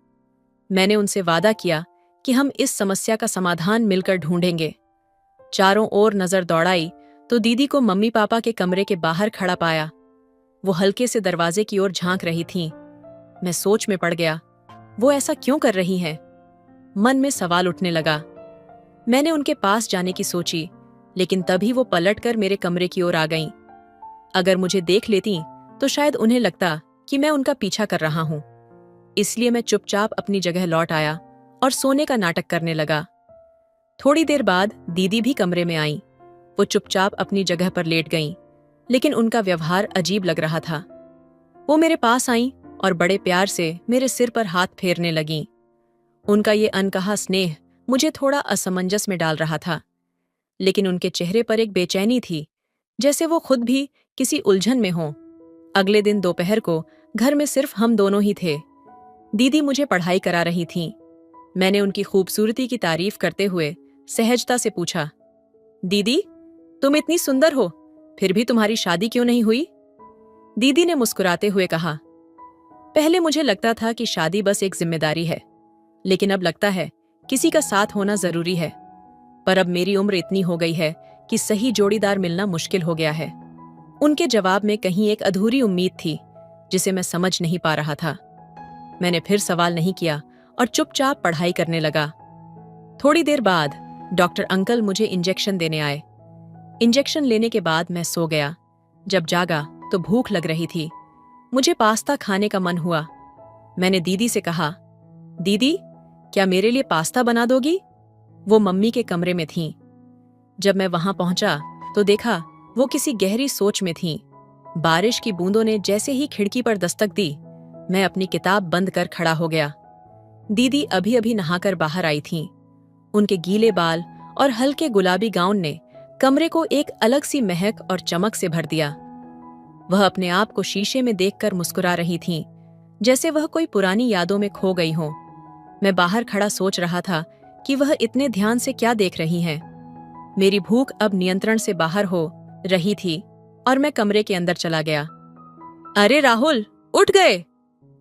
मैंने उनसे वादा किया कि हम इस समस्या का समाधान मिलकर ढूंढेंगे। चारों ओर नजर दौड़ाई तो दीदी को मम्मी पापा के कमरे के बाहर खड़ा पाया। वो हल्के से दरवाजे की ओर झांक रही थीं। मैं सोच में पड़ गया, वो ऐसा क्यों कर रही हैं? मन में सवाल उठने लगा। मैंने उनके पास जाने की सोची, लेकिन तभी वो पलटकर मेरे कमरे की ओर आ गईं। अगर मुझे देख लेती तो शायद उन्हें लगता कि मैं उनका पीछा कर रहा हूं। इसलिए मैं चुपचाप अपनी जगह लौट आया और सोने का नाटक करने लगा। थोड़ी देर बाद दीदी भी कमरे में आईं। वो चुपचाप अपनी जगह पर लेट गईं, लेकिन उनका व्यवहार अजीब लग रहा था। वो मेरे पास आईं और बड़े प्यार से मेरे सिर पर हाथ फेरने लगीं। उनका ये अनकहा स्नेह मुझे थोड़ा असमंजस में डाल रहा था, लेकिन उनके चेहरे पर एक बेचैनी थी, जैसे वो खुद भी किसी उलझन में हों। अगले दिन दोपहर को घर में सिर्फ हम दोनों ही थे। दीदी मुझे पढ़ाई करा रही थीं। मैंने उनकी खूबसूरती की तारीफ करते हुए सहजता से पूछा, दीदी, तुम इतनी सुंदर हो, फिर भी तुम्हारी शादी क्यों नहीं हुई? दीदी ने मुस्कुराते हुए कहा, पहले मुझे लगता था कि शादी बस एक जिम्मेदारी है, लेकिन अब लगता है किसी का साथ होना जरूरी है। पर अब मेरी उम्र इतनी हो गई है कि सही जोड़ीदार मिलना मुश्किल हो गया है। उनके जवाब में कहीं एक अधूरी उम्मीद थी जिसे मैं समझ नहीं पा रहा था। मैंने फिर सवाल नहीं किया और चुपचाप पढ़ाई करने लगा। थोड़ी देर बाद डॉक्टर अंकल मुझे इंजेक्शन देने आए। इंजेक्शन लेने के बाद मैं सो गया। जब जागा तो भूख लग रही थी। मुझे पास्ता खाने का मन हुआ। मैंने दीदी से कहा, दीदी, क्या मेरे लिए पास्ता बना दोगी? वो मम्मी के कमरे में थीं। जब मैं वहां पहुंचा तो देखा वो किसी गहरी सोच में थीं। बारिश की बूंदों ने जैसे ही खिड़की पर दस्तक दी, मैं अपनी किताब बंद कर खड़ा हो गया। दीदी अभी अभी नहाकर बाहर आई थीं। उनके गीले बाल और हल्के गुलाबी गाउन ने कमरे को एक अलग सी महक और चमक से भर दिया। वह अपने आप को शीशे में देखकर मुस्कुरा रही थीं, जैसे वह कोई पुरानी यादों में खो गई हो। मैं बाहर खड़ा सोच रहा था कि वह इतने ध्यान से क्या देख रही हैं। मेरी भूख अब नियंत्रण से बाहर हो रही थी और मैं कमरे के अंदर चला गया। अरे राहुल, उठ गए?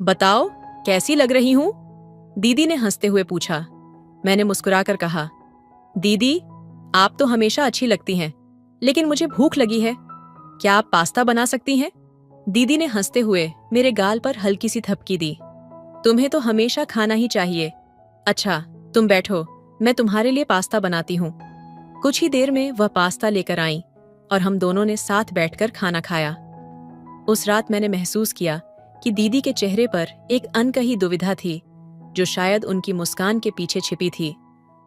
बताओ, कैसी लग रही हूं? दीदी ने हंसते हुए पूछा। मैंने मुस्कुराकर कहा, दीदी, आप तो हमेशा अच्छी लगती हैं, लेकिन मुझे भूख लगी है। क्या आप पास्ता बना सकती हैं? दीदी ने हंसते हुए मेरे गाल पर हल्की सी थपकी दी। तुम्हें तो हमेशा खाना ही चाहिए। अच्छा, तुम बैठो, मैं तुम्हारे लिए पास्ता बनाती हूँ। कुछ ही देर में वह पास्ता लेकर आई और हम दोनों ने साथ बैठकर खाना खाया। उस रात मैंने महसूस किया कि दीदी के चेहरे पर एक अनकही दुविधा थी, जो शायद उनकी मुस्कान के पीछे छिपी थी।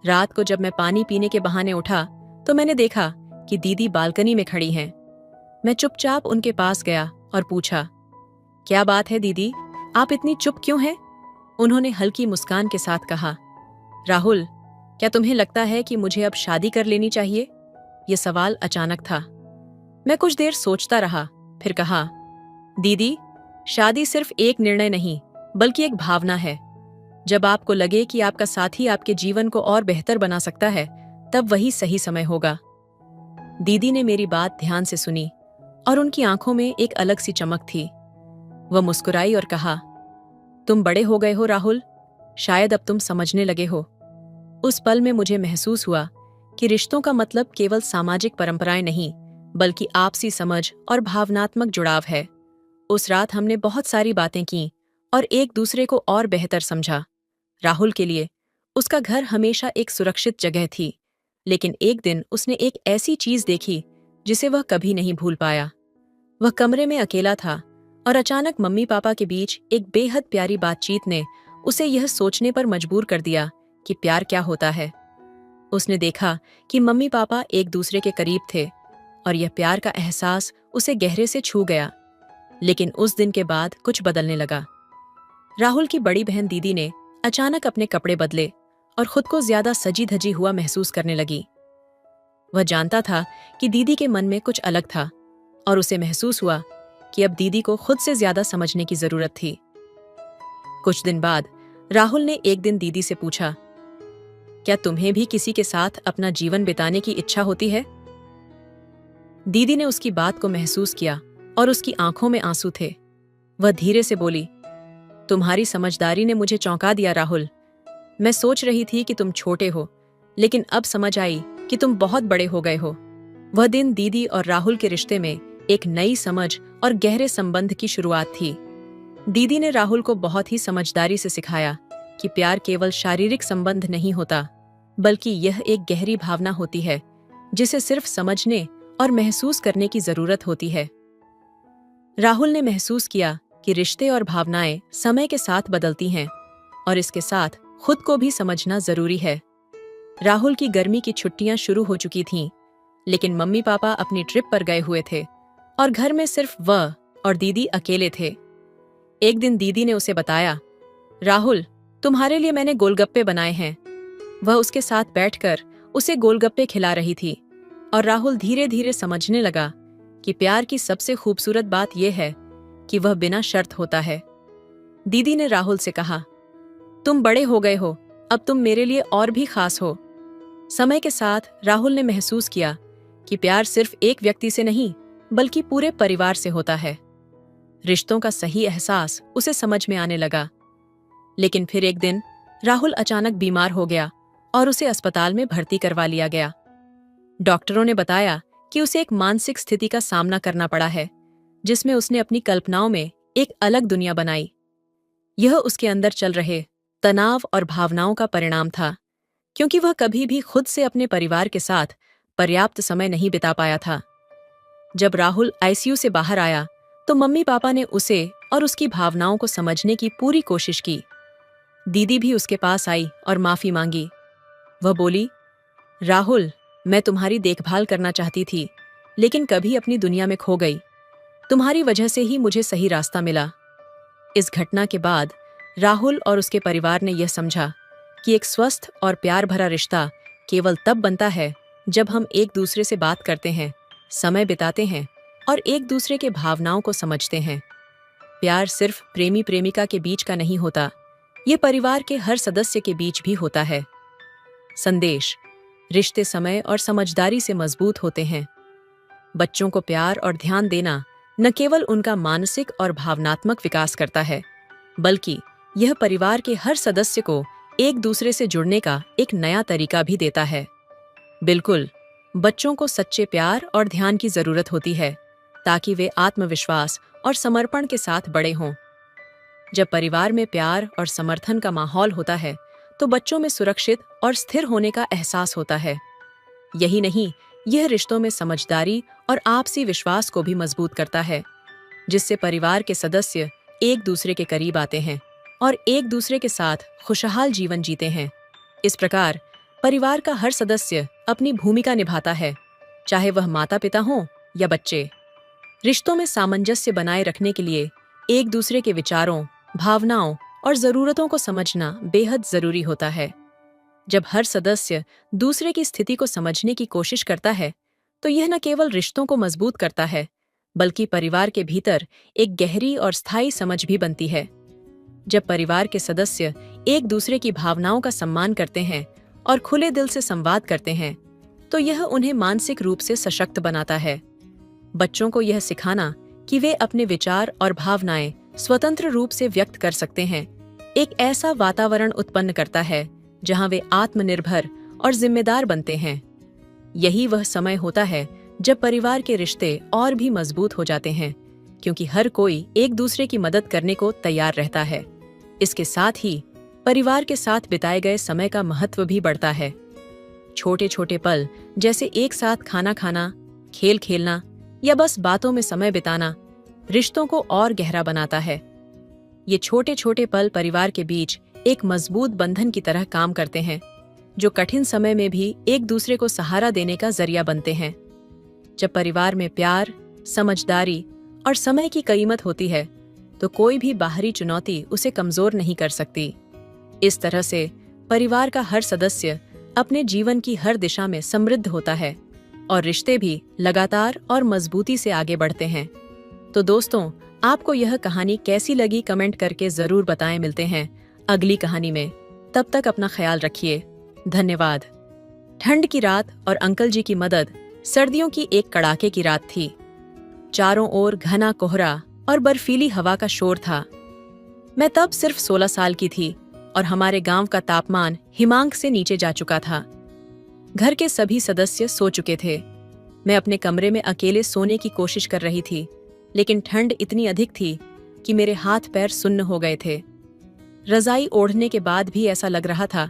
रात को जब मैं पानी पीने के बहाने उठा तो मैंने देखा कि दीदी बालकनी में खड़ी हैं। मैं चुपचाप उनके पास गया और पूछा, क्या बात है दीदी, आप इतनी चुप क्यों हैं? उन्होंने हल्की मुस्कान के साथ कहा, राहुल, क्या तुम्हें लगता है कि मुझे अब शादी कर लेनी चाहिए? यह सवाल अचानक था। मैं कुछ देर सोचता रहा, फिर कहा, दीदी, शादी सिर्फ एक निर्णय नहीं, बल्कि एक भावना है। जब आपको लगे कि आपका साथी आपके जीवन को और बेहतर बना सकता है, तब वही सही समय होगा। दीदी ने मेरी बात ध्यान से सुनी और उनकी आंखों में एक अलग सी चमक थी। वह मुस्कुराई और कहा, तुम बड़े हो गए हो राहुल, शायद अब तुम समझने लगे हो। उस पल में मुझे महसूस हुआ कि रिश्तों का मतलब केवल सामाजिक परंपराएं नहीं, बल्कि आपसी समझ और भावनात्मक जुड़ाव है। उस रात हमने बहुत सारी बातें की और एक दूसरे को और बेहतर समझा। राहुल के लिए उसका घर हमेशा एक सुरक्षित जगह थी, लेकिन एक दिन उसने एक ऐसी चीज देखी जिसे वह कभी नहीं भूल पाया। वह कमरे में अकेला था और अचानक मम्मी पापा के बीच एक बेहद प्यारी बातचीत ने उसे यह सोचने पर मजबूर कर दिया कि प्यार क्या होता है। उसने देखा कि मम्मी पापा एक दूसरे के करीब थे और यह प्यार का एहसास उसे गहरे से छू गया। लेकिन उस दिन के बाद कुछ बदलने लगा। राहुल की बड़ी बहन दीदी ने अचानक अपने कपड़े बदले और खुद को ज्यादा सजी धजी हुआ महसूस करने लगी। वह जानता था कि दीदी के मन में कुछ अलग था और उसे महसूस हुआ कि अब दीदी को खुद से ज्यादा समझने की जरूरत थी। कुछ दिन बाद राहुल ने एक दिन दीदी से पूछा, क्या तुम्हें भी किसी के साथ अपना जीवन बिताने की इच्छा होती है? दीदी ने उसकी बात को महसूस किया और उसकी आंखों में आंसू थे। वह धीरे से बोली, तुम्हारी समझदारी ने मुझे चौंका दिया राहुल। मैं सोच रही थी कि तुम छोटे हो, लेकिन अब समझ आई कि तुम बहुत बड़े हो गए हो। वह दिन दीदी और राहुल के रिश्ते में एक नई समझ और गहरे संबंध की शुरुआत थी। दीदी ने राहुल को बहुत ही समझदारी से सिखाया कि प्यार केवल शारीरिक संबंध नहीं होता, बल्कि यह एक गहरी भावना होती है जिसे सिर्फ समझने और महसूस करने की जरूरत होती है। राहुल ने महसूस किया कि रिश्ते और भावनाएं समय के साथ बदलती हैं और इसके साथ खुद को भी समझना जरूरी है। राहुल की गर्मी की छुट्टियां शुरू हो चुकी थीं, लेकिन मम्मी पापा अपनी ट्रिप पर गए हुए थे और घर में सिर्फ वह और दीदी अकेले थे। एक दिन दीदी ने उसे बताया, राहुल, तुम्हारे लिए मैंने गोलगप्पे बनाए हैं। वह उसके साथ बैठकर उसे गोलगप्पे खिला रही थी और राहुल धीरे धीरे समझने लगा कि प्यार की सबसे खूबसूरत बात यह है कि वह बिना शर्त होता है। दीदी ने राहुल से कहा, तुम बड़े हो गए हो, अब तुम मेरे लिए और भी खास हो। समय के साथ राहुल ने महसूस किया कि प्यार सिर्फ एक व्यक्ति से नहीं, बल्कि पूरे परिवार से होता है। रिश्तों का सही एहसास उसे समझ में आने लगा। लेकिन फिर एक दिन राहुल अचानक बीमार हो गया और उसे अस्पताल में भर्ती करवा लिया गया। डॉक्टरों ने बताया कि उसे एक मानसिक स्थिति का सामना करना पड़ा है, जिसमें उसने अपनी कल्पनाओं में एक अलग दुनिया बनाई। यह उसके अंदर चल रहे तनाव और भावनाओं का परिणाम था, क्योंकि वह कभी भी खुद से अपने परिवार के साथ पर्याप्त समय नहीं बिता पाया था। जब राहुल आईसीयू से बाहर आया तो मम्मी पापा ने उसे और उसकी भावनाओं को समझने की पूरी कोशिश की। दीदी भी उसके पास आई और माफी मांगी। वह बोली, राहुल, मैं तुम्हारी देखभाल करना चाहती थी, लेकिन कभी अपनी दुनिया में खो गई। तुम्हारी वजह से ही मुझे सही रास्ता मिला। इस घटना के बाद राहुल और उसके परिवार ने यह समझा कि एक स्वस्थ और प्यार भरा रिश्ता केवल तब बनता है जब हम एक दूसरे से बात करते हैं, समय बिताते हैं और एक दूसरे के भावनाओं को समझते हैं। प्यार सिर्फ प्रेमी प्रेमिका के बीच का नहीं होता, ये परिवार के हर सदस्य के बीच भी होता है। संदेश: रिश्ते समय और समझदारी से मजबूत होते हैं। बच्चों को प्यार और ध्यान देना न केवल उनका मानसिक और भावनात्मक विकास करता है, बल्कि यह परिवार के हर सदस्य को एक दूसरे से जुड़ने का एक नया तरीका भी देता है। बिल्कुल, बच्चों को सच्चे प्यार और ध्यान की जरूरत होती है ताकि वे आत्मविश्वास और समर्पण के साथ बड़े हों। जब परिवार में प्यार और समर्थन का माहौल होता है, तो बच्चों में सुरक्षित और स्थिर होने का एहसास होता है। यही नहीं, यह रिश्तों में समझदारी और आपसी विश्वास को भी मजबूत करता है, जिससे परिवार के सदस्य एक दूसरे के करीब आते हैं और एक दूसरे के साथ खुशहाल जीवन जीते हैं। इस प्रकार परिवार का हर सदस्य अपनी भूमिका निभाता है, चाहे वह माता-पिता हों या बच्चे। रिश्तों में सामंजस्य बनाए रखने के लिए एक दूसरे के विचारों, भावनाओं और जरूरतों को समझना बेहद जरूरी होता है। जब हर सदस्य दूसरे की स्थिति को समझने की कोशिश करता है, तो यह न केवल रिश्तों को मजबूत करता है, बल्कि परिवार के भीतर एक गहरी और स्थायी समझ भी बनती है। जब परिवार के सदस्य एक दूसरे की भावनाओं का सम्मान करते हैं और खुले दिल से संवाद करते हैं, तो यह उन्हें मानसिक रूप से सशक्त बनाता है। बच्चों को यह सिखाना कि वे अपने विचार और भावनाएं स्वतंत्र रूप से व्यक्त कर सकते हैं, एक ऐसा वातावरण उत्पन्न करता है जहां वे आत्मनिर्भर और जिम्मेदार बनते हैं। यही वह समय होता है जब परिवार के रिश्ते और भी मजबूत हो जाते हैं, क्योंकि हर कोई एक दूसरे की मदद करने को तैयार रहता है। इसके साथ ही परिवार के साथ बिताए गए समय का महत्व भी बढ़ता है। छोटे छोटे पल जैसे एक साथ खाना खाना, खेल खेलना या बस बातों में समय बिताना रिश्तों को और गहरा बनाता है। ये छोटे छोटे पल परिवार के बीच एक मजबूत बंधन की तरह काम करते हैं, जो कठिन समय में भी एक दूसरे को सहारा देने का जरिया बनते हैं। जब परिवार में प्यार, समझदारी और समय की कीमत होती है, तो कोई भी बाहरी चुनौती उसे कमजोर नहीं कर सकती। इस तरह से परिवार का हर सदस्य अपने जीवन की हर दिशा में समृद्ध होता है और रिश्ते भी लगातार और मजबूती से आगे बढ़ते हैं। तो दोस्तों, आपको यह कहानी कैसी लगी कमेंट करके जरूर बताएं। मिलते हैं अगली कहानी में। तब तक अपना ख्याल रखिए। धन्यवाद। ठंड की रात और अंकल जी की मदद। सर्दियों की एक कड़ाके की रात थी। चारों ओर घना कोहरा और बर्फीली हवा का शोर था। मैं तब सिर्फ 16 साल की थी और हमारे गांव का तापमान हिमांक से नीचे जा चुका था। घर के सभी सदस्य सो चुके थे। मैं अपने कमरे में अकेले सोने की कोशिश कर रही थी, लेकिन ठंड इतनी अधिक थी कि मेरे हाथ पैर सुन्न हो गए थे। रजाई ओढ़ने के बाद भी ऐसा लग रहा था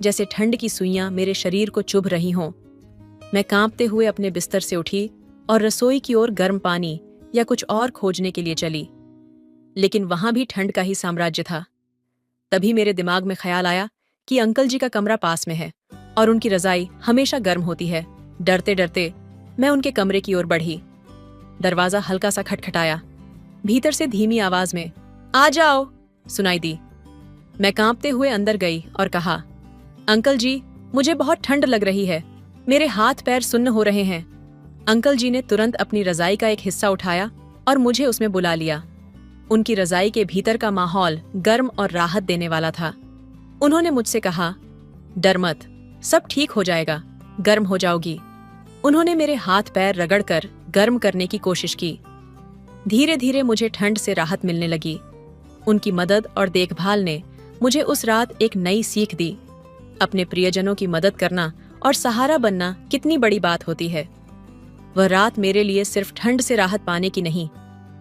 जैसे ठंड की सुइयां मेरे शरीर को चुभ रही हों। मैं कांपते हुए अपने बिस्तर से उठी और रसोई की ओर गर्म पानी या कुछ और खोजने के लिए चली, लेकिन वहां भी ठंड का ही साम्राज्य था। तभी मेरे दिमाग में ख्याल आया कि अंकल जी का कमरा पास में है और उनकी रजाई हमेशा गर्म होती है। डरते डरते मैं उनके कमरे की ओर बढ़ी। दरवाजा हल्का सा खटखटाया। भीतर से धीमी आवाज में "आ जाओ" सुनाई दी। मैं कांपते हुए अंदर गई और कहा, "अंकल जी, मुझे बहुत ठंड लग रही है। मेरे हाथ पैर सुन्न हो रहे हैं।" अंकल जी ने तुरंत अपनी रजाई का एक हिस्सा उठाया और मुझे उसमें बुला लिया। उनकी रजाई के भीतर का माहौल गर्म और राहत देने वाला था। उन्होंने मुझसे कहा, "डर मत, सब ठीक हो जाएगा, गर्म हो जाओगी।" उन्होंने मेरे हाथ पैर रगड़कर गर्म करने की कोशिश की। धीरे धीरे मुझे ठंड से राहत मिलने लगी। उनकी मदद और देखभाल ने मुझे उस रात एक नई सीख दी। अपने प्रियजनों की मदद करना और सहारा बनना कितनी बड़ी बात होती है। वह रात मेरे लिए सिर्फ ठंड से राहत पाने की नहीं,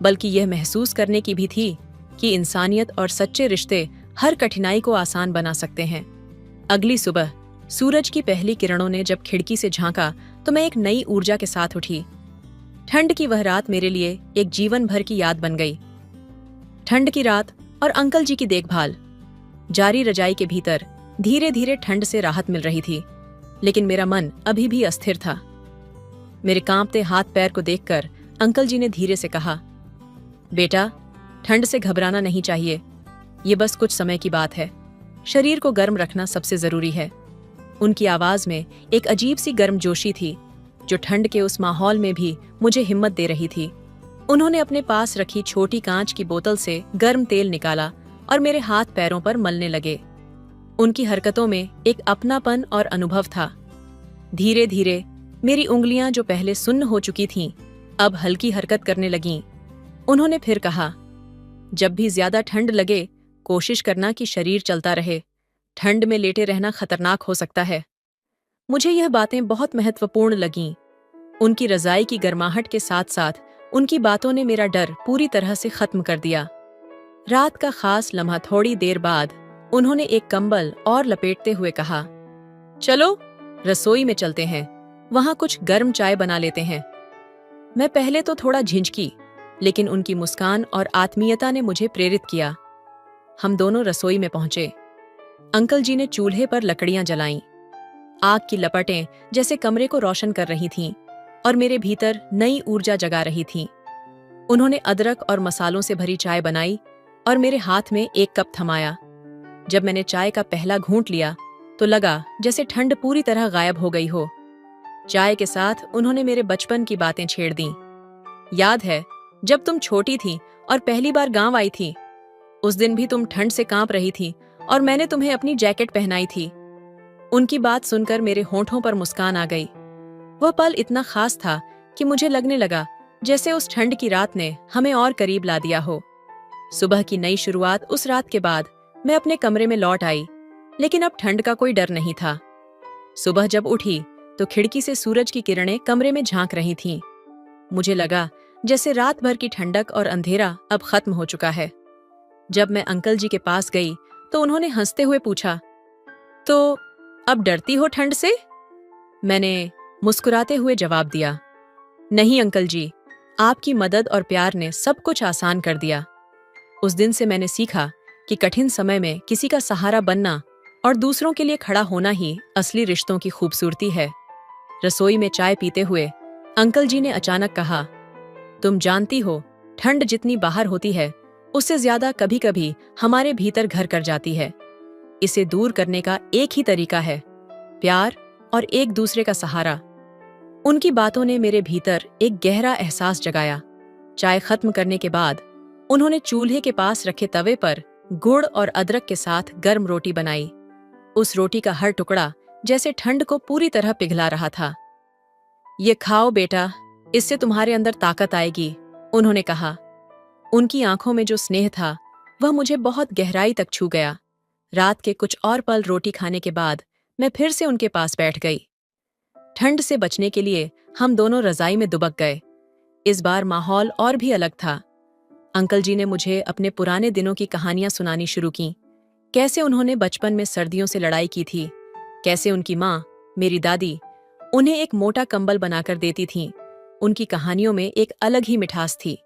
बल्कि यह महसूस करने की भी थी कि इंसानियत और सच्चे रिश्ते हर कठिनाई को आसान बना सकते हैं। अगली सुबह सूरज की पहली किरणों ने जब खिड़की से झांका, तो मैं एक नई ऊर्जा के साथ उठी। ठंड की वह रात मेरे लिए एक जीवन भर की याद बन गई। ठंड की रात और अंकल जी की देखभाल। जारी रजाई के भीतर धीरे धीरे ठंड से राहत मिल रही थी, लेकिन मेरा मन अभी भी अस्थिर था। मेरे कांपते हाथ पैर को देखकर अंकल जी ने धीरे से कहा, "बेटा, ठंड से घबराना नहीं चाहिए। ये बस कुछ समय की बात है। शरीर को गर्म रखना सबसे जरूरी है।" उनकी आवाज में एक अजीब सी गर्मजोशी थी, जो ठंड के उस माहौल में भी मुझे हिम्मत दे रही थी। उन्होंने अपने पास रखी छोटी कांच की बोतल से गर्म तेल निकाला और मेरे हाथ पैरों पर मलने लगे। उनकी हरकतों में एक अपनापन और अनुभव था। धीरे धीरे मेरी उंगलियां जो पहले सुन्न हो चुकी थीं, अब हल्की हरकत करने लगीं। उन्होंने फिर कहा, जब भी ज्यादा ठंड लगे, कोशिश करना कि शरीर चलता रहे। ठंड में लेटे रहना खतरनाक हो सकता है। मुझे यह बातें बहुत महत्वपूर्ण लगीं। उनकी रजाई की गर्माहट के साथ साथ उनकी बातों ने मेरा डर पूरी तरह से खत्म कर दिया। रात का खास लम्हा थोड़ी देर बाद उन्होंने एक कंबल और लपेटते हुए कहा, चलो रसोई में चलते हैं, वहां कुछ गर्म चाय बना लेते हैं। मैं पहले तो थोड़ा झिझकी, लेकिन उनकी मुस्कान और आत्मीयता ने मुझे प्रेरित किया। हम दोनों रसोई में पहुंचे। अंकल जी ने चूल्हे पर लकड़ियां जलाईं। आग की लपटें जैसे कमरे को रोशन कर रही थीं और मेरे भीतर नई ऊर्जा जगा रही थीं। उन्होंने अदरक और मसालों से भरी चाय बनाई और मेरे हाथ में एक कप थमाया। जब मैंने चाय का पहला घूंट लिया तो लगा जैसे ठंड पूरी तरह गायब हो गई हो। चाय के साथ उन्होंने मेरे बचपन की बातें छेड़ दीं। याद है जब तुम छोटी थी और पहली बार गांव आई थी? उस दिन भी तुम ठंड से कांप रही थी और मैंने तुम्हें अपनी जैकेट पहनाई थी। उनकी बात सुनकर मेरे होंठों पर मुस्कान आ गई। वह पल इतना खास था कि मुझे लगने लगा जैसे उस ठंड की रात ने हमें और करीब ला दिया हो। सुबह की नई शुरुआत उस रात के बाद मैं अपने कमरे में लौट आई, लेकिन अब ठंड का कोई डर नहीं था। सुबह जब उठी तो खिड़की से सूरज की किरणें कमरे में झांक रही थीं। मुझे लगा जैसे रात भर की ठंडक और अंधेरा अब खत्म हो चुका है। जब मैं अंकल जी के पास गई तो उन्होंने हंसते हुए पूछा, तो अब डरती हो ठंड से? मैंने मुस्कुराते हुए जवाब दिया, नहीं अंकल जी, आपकी मदद और प्यार ने सब कुछ आसान कर दिया। उस दिन से मैंने सीखा कि कठिन समय में किसी का सहारा बनना और दूसरों के लिए खड़ा होना ही असली रिश्तों की खूबसूरती है। रसोई में चाय पीते हुए अंकल जी ने अचानक कहा, तुम जानती हो, ठंड जितनी बाहर होती है उससे ज्यादा कभी कभी हमारे भीतर घर कर जाती है। इसे दूर करने का एक ही तरीका है, प्यार और एक दूसरे का सहारा। उनकी बातों ने मेरे भीतर एक गहरा एहसास जगाया। चाय खत्म करने के बाद उन्होंने चूल्हे के पास रखे तवे पर गुड़ और अदरक के साथ गर्म रोटी बनाई। उस रोटी का हर टुकड़ा जैसे ठंड को पूरी तरह पिघला रहा था। ये खाओ बेटा, इससे तुम्हारे अंदर ताकत आएगी, उन्होंने कहा। उनकी आंखों में जो स्नेह था वह मुझे बहुत गहराई तक छू गया। रात के कुछ और पल रोटी खाने के बाद मैं फिर से उनके पास बैठ गई। ठंड से बचने के लिए हम दोनों रजाई में दुबक गए। इस बार माहौल और भी अलग था। अंकल जी ने मुझे अपने पुराने दिनों की कहानियां सुनानी शुरू की। कैसे उन्होंने बचपन में सर्दियों से लड़ाई की थी, कैसे उनकी माँ, मेरी दादी, उन्हें एक मोटा कंबल बनाकर देती थीं। उनकी कहानियों में एक अलग ही मिठास थी।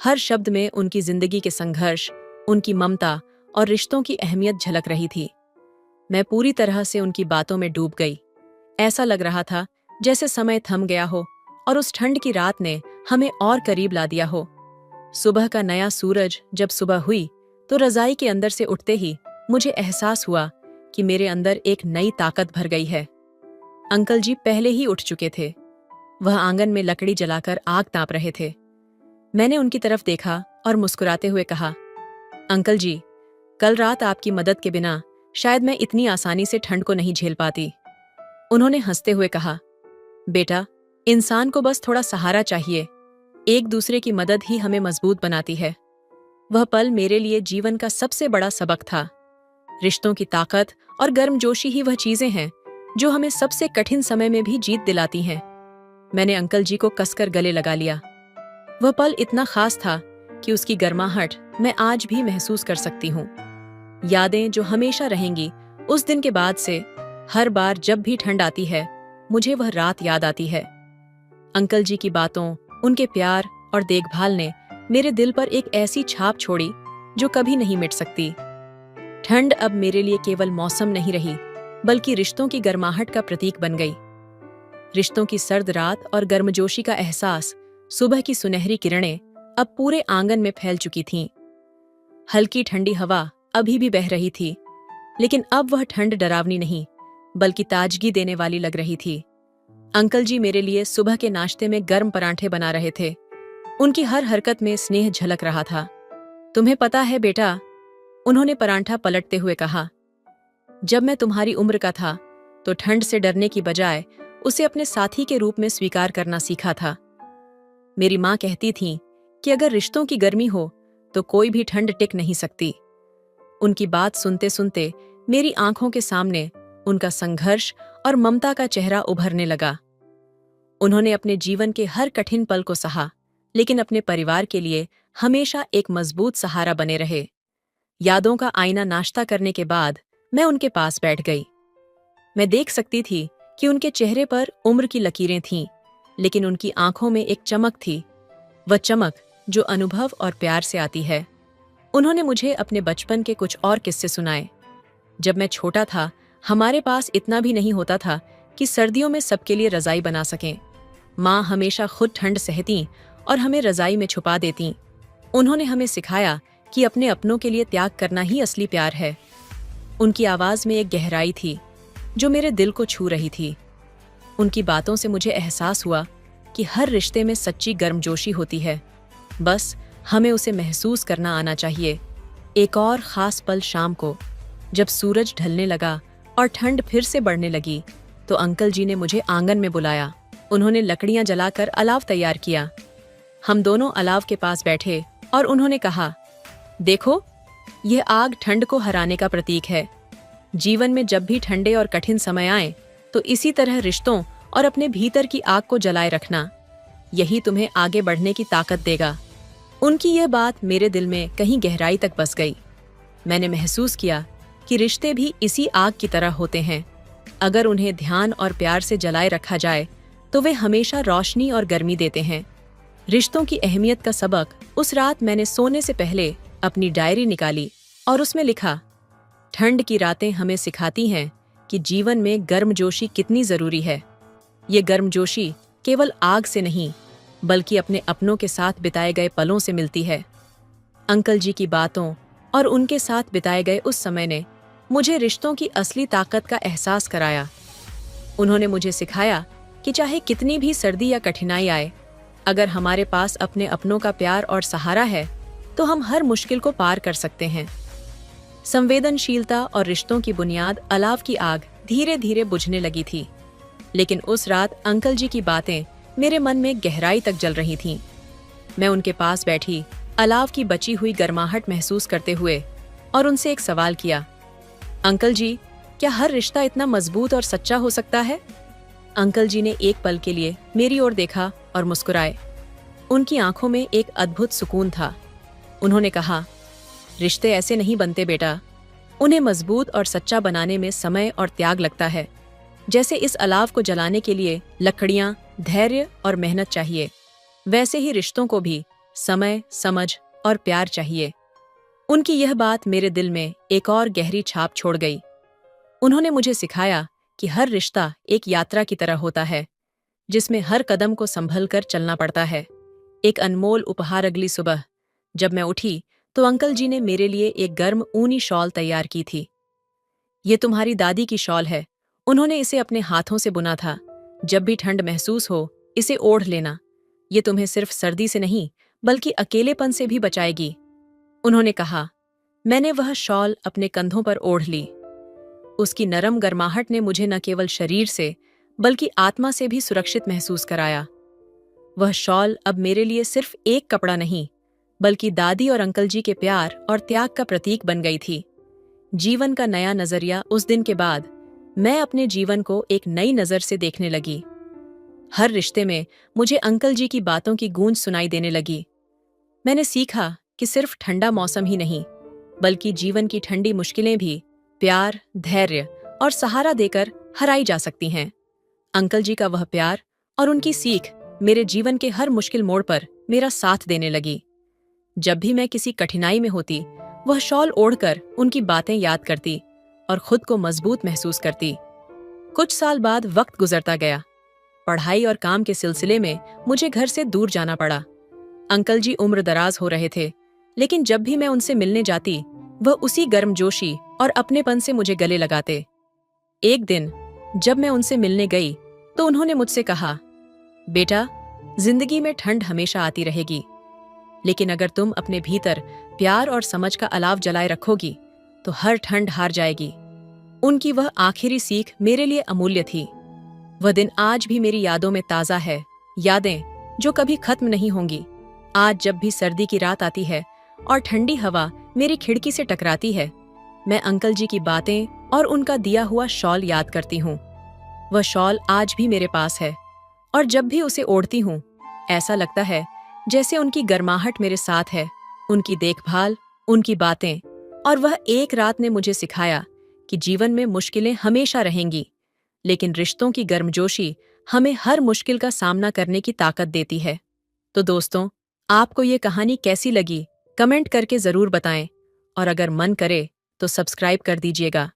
हर शब्द में उनकी जिंदगी के संघर्ष, उनकी ममता और रिश्तों की अहमियत झलक रही थी। मैं पूरी तरह से उनकी बातों में डूब गई। ऐसा लग रहा था जैसे समय थम गया हो और उस ठंड की रात ने हमें और करीब ला दिया हो। सुबह का नया सूरज जब सुबह हुई तो रजाई के अंदर से उठते ही मुझे एहसास हुआ कि मेरे अंदर एक नई ताकत भर गई है। अंकल जी पहले ही उठ चुके थे। वह आंगन में लकड़ी जलाकर आग ताप रहे थे। मैंने उनकी तरफ देखा और मुस्कुराते हुए कहा, अंकल जी, कल रात आपकी मदद के बिना शायद मैं इतनी आसानी से ठंड को नहीं झेल पाती। उन्होंने हंसते हुए कहा, बेटा, इंसान को बस थोड़ा सहारा चाहिए। एक दूसरे की मदद ही हमें मजबूत बनाती है। वह पल मेरे लिए जीवन का सबसे बड़ा सबक था। रिश्तों की ताकत और गर्मजोशी ही वह चीजें हैं जो हमें सबसे कठिन समय में भी जीत दिलाती हैं। मैंने अंकल जी को कसकर गले लगा लिया। वह पल इतना खास था कि उसकी गर्माहट मैं आज भी महसूस कर सकती हूँ। यादें जो हमेशा रहेंगी। उस दिन के बाद से हर बार जब भी ठंड आती है मुझे वह रात याद आती है। अंकल जी की बातों, उनके प्यार और देखभाल ने मेरे दिल पर एक ऐसी छाप छोड़ी जो कभी नहीं मिट सकती। ठंड अब मेरे लिए केवल मौसम नहीं रही, बल्कि रिश्तों की गर्माहट का प्रतीक बन गई। रिश्तों की सर्द रात और गर्मजोशी का एहसास, सुबह की सुनहरी किरणें अब पूरे आंगन में फैल चुकी थीं। हल्की ठंडी हवा अभी भी बह रही थी, लेकिन अब वह ठंड डरावनी नहीं, बल्कि ताजगी देने वाली लग रही थी। अंकल जी मेरे लिए सुबह के नाश्ते में गर्म परांठे बना रहे थे। उनकी हर हरकत में स्नेह झलक रहा था। तुम्हें पता है बेटा, उन्होंने परांठा पलटते हुए कहा, जब मैं तुम्हारी उम्र का था तो ठंड से डरने की बजाय उसे अपने साथी के रूप में स्वीकार करना सीखा था। मेरी माँ कहती थीं कि अगर रिश्तों की गर्मी हो तो कोई भी ठंड टिक नहीं सकती। उनकी बात सुनते सुनते मेरी आंखों के सामने उनका संघर्ष और ममता का चेहरा उभरने लगा। उन्होंने अपने जीवन के हर कठिन पल को सहा, लेकिन अपने परिवार के लिए हमेशा एक मजबूत सहारा बने रहे। यादों का आईना नाश्ता करने के बाद मैं उनके पास बैठ गई। मैं देख सकती थी कि उनके चेहरे पर उम्र की लकीरें थीं, लेकिन उनकी आंखों में एक चमक थी, वह चमक जो अनुभव और प्यार से आती है। उन्होंने मुझे अपने बचपन के कुछ और किस्से सुनाए। जब मैं छोटा था, हमारे पास इतना भी नहीं होता था कि सर्दियों में सबके लिए रजाई बना सकें। माँ हमेशा खुद ठंड सहती और हमें रजाई में छुपा देती। उन्होंने हमें सिखाया कि अपने अपनों के लिए त्याग करना ही असली प्यार है। उनकी आवाज़ में एक गहराई थी जो मेरे दिल को छू रही थी। उनकी बातों से मुझे एहसास हुआ कि हर रिश्ते में सच्ची गर्मजोशी होती है, बस हमें उसे महसूस करना आना चाहिए। एक और ख़ास पल शाम को, जब सूरज ढलने लगा और ठंड फिर से बढ़ने लगी, तो अंकल जी ने मुझे आंगन में बुलाया। उन्होंने लकड़ियां जलाकर अलाव तैयार किया। हम दोनों अलाव के पास बैठे और उन्होंने कहा, देखो, यह आग ठंड को हराने का प्रतीक है। जीवन में जब भी ठंडे और कठिन समय आए तो इसी तरह रिश्तों और अपने भीतर की आग को जलाए रखना। यही तुम्हें आगे बढ़ने की ताकत देगा। उनकी यह बात मेरे दिल में कहीं गहराई तक बस गई। मैंने महसूस किया कि रिश्ते भी इसी आग की तरह होते हैं। अगर उन्हें ध्यान और प्यार से जलाए रखा जाए तो वे हमेशा रोशनी और गर्मी देते हैं। रिश्तों की अहमियत का सबक उस रात मैंने सोने से पहले अपनी डायरी निकाली और उसमें लिखा, ठंड की रातें हमें सिखाती हैं कि जीवन में गर्मजोशी कितनी जरूरी है। ये गर्मजोशी केवल आग से नहीं, बल्कि अपने अपनों के साथ बिताए गए पलों से मिलती है। अंकल जी की बातों और उनके साथ बिताए गए उस समय ने मुझे रिश्तों की असली ताकत का एहसास कराया। उन्होंने मुझे सिखाया कि चाहे कितनी भी सर्दी या कठिनाई आए, अगर हमारे पास अपने अपनों का प्यार और सहारा है तो हम हर मुश्किल को पार कर सकते हैं। संवेदनशीलता और रिश्तों की बुनियाद अलाव की आग धीरे धीरे बुझने लगी थी, लेकिन उस रात अंकल जी की बातें मेरे मन में गहराई तक जल रही थीं। मैं उनके पास बैठी, अलाव की बची हुई गर्माहट महसूस करते हुए, और उनसे एक सवाल किया, अंकल जी, क्या हर रिश्ता इतना मजबूत और सच्चा हो सकता है? अंकल जी ने एक पल के लिए मेरी ओर देखा और मुस्कुराए। उनकी आंखों में एक अद्भुत सुकून था। उन्होंने कहा, रिश्ते ऐसे नहीं बनते बेटा, उन्हें मजबूत और सच्चा बनाने में समय और त्याग लगता है। जैसे इस अलाव को जलाने के लिए लकड़ियां, धैर्य और मेहनत चाहिए, वैसे ही रिश्तों को भी समय, समझ और प्यार चाहिए। उनकी यह बात मेरे दिल में एक और गहरी छाप छोड़ गई। उन्होंने मुझे सिखाया कि हर रिश्ता एक यात्रा की तरह होता है, जिसमें हर कदम को संभल कर चलना पड़ता है। एक अनमोल उपहार अगली सुबह जब मैं उठी तो अंकल जी ने मेरे लिए एक गर्म ऊनी शॉल तैयार की थी। ये तुम्हारी दादी की शॉल है, उन्होंने इसे अपने हाथों से बुना था। जब भी ठंड महसूस हो, इसे ओढ़ लेना। ये तुम्हें सिर्फ सर्दी से नहीं, बल्कि अकेलेपन से भी बचाएगी, उन्होंने कहा। मैंने वह शॉल अपने कंधों पर ओढ़ ली। उसकी नरम गर्माहट ने मुझे न केवल शरीर से, बल्कि आत्मा से भी सुरक्षित महसूस कराया। वह शॉल अब मेरे लिए सिर्फ एक कपड़ा नहीं, बल्कि दादी और अंकल जी के प्यार और त्याग का प्रतीक बन गई थी। जीवन का नया नजरिया उस दिन के बाद मैं अपने जीवन को एक नई नजर से देखने लगी। हर रिश्ते में मुझे अंकल जी की बातों की गूंज सुनाई देने लगी। मैंने सीखा कि सिर्फ ठंडा मौसम ही नहीं, बल्कि जीवन की ठंडी मुश्किलें भी प्यार, धैर्य और सहारा देकर हराई जा सकती हैं। अंकल जी का वह प्यार और उनकी सीख मेरे जीवन के हर मुश्किल मोड़ पर मेरा साथ देने लगी। जब भी मैं किसी कठिनाई में होती, वह शॉल ओढ़कर उनकी बातें याद करती और खुद को मजबूत महसूस करती। कुछ साल बाद वक्त गुजरता गया। पढ़ाई और काम के सिलसिले में मुझे घर से दूर जाना पड़ा। अंकल जी उम्र दराज हो रहे थे, लेकिन जब भी मैं उनसे मिलने जाती, वह उसी गर्मजोशी और अपनेपन से मुझे गले लगाते। एक दिन जब मैं उनसे मिलने गई तो उन्होंने मुझसे कहा, बेटा, जिंदगी में ठंड हमेशा आती रहेगी, लेकिन अगर तुम अपने भीतर प्यार और समझ का अलाव जलाए रखोगी तो हर ठंड हार जाएगी। उनकी वह आखिरी सीख मेरे लिए अमूल्य थी। वह दिन आज भी मेरी यादों में ताज़ा है, यादें जो कभी खत्म नहीं होंगी। आज जब भी सर्दी की रात आती है और ठंडी हवा मेरी खिड़की से टकराती है, मैं अंकल जी की बातें और उनका दिया हुआ शॉल याद करती हूँ। वह शॉल आज भी मेरे पास है और जब भी उसे ओढ़ती हूँ, ऐसा लगता है जैसे उनकी गर्माहट मेरे साथ है। उनकी देखभाल, उनकी बातें और वह एक रात ने मुझे सिखाया कि जीवन में मुश्किलें हमेशा रहेंगी, लेकिन रिश्तों की गर्मजोशी हमें हर मुश्किल का सामना करने की ताकत देती है। तो दोस्तों, आपको ये कहानी कैसी लगी? कमेंट करके ज़रूर बताएं और अगर मन करे तो सब्सक्राइब कर दीजिएगा।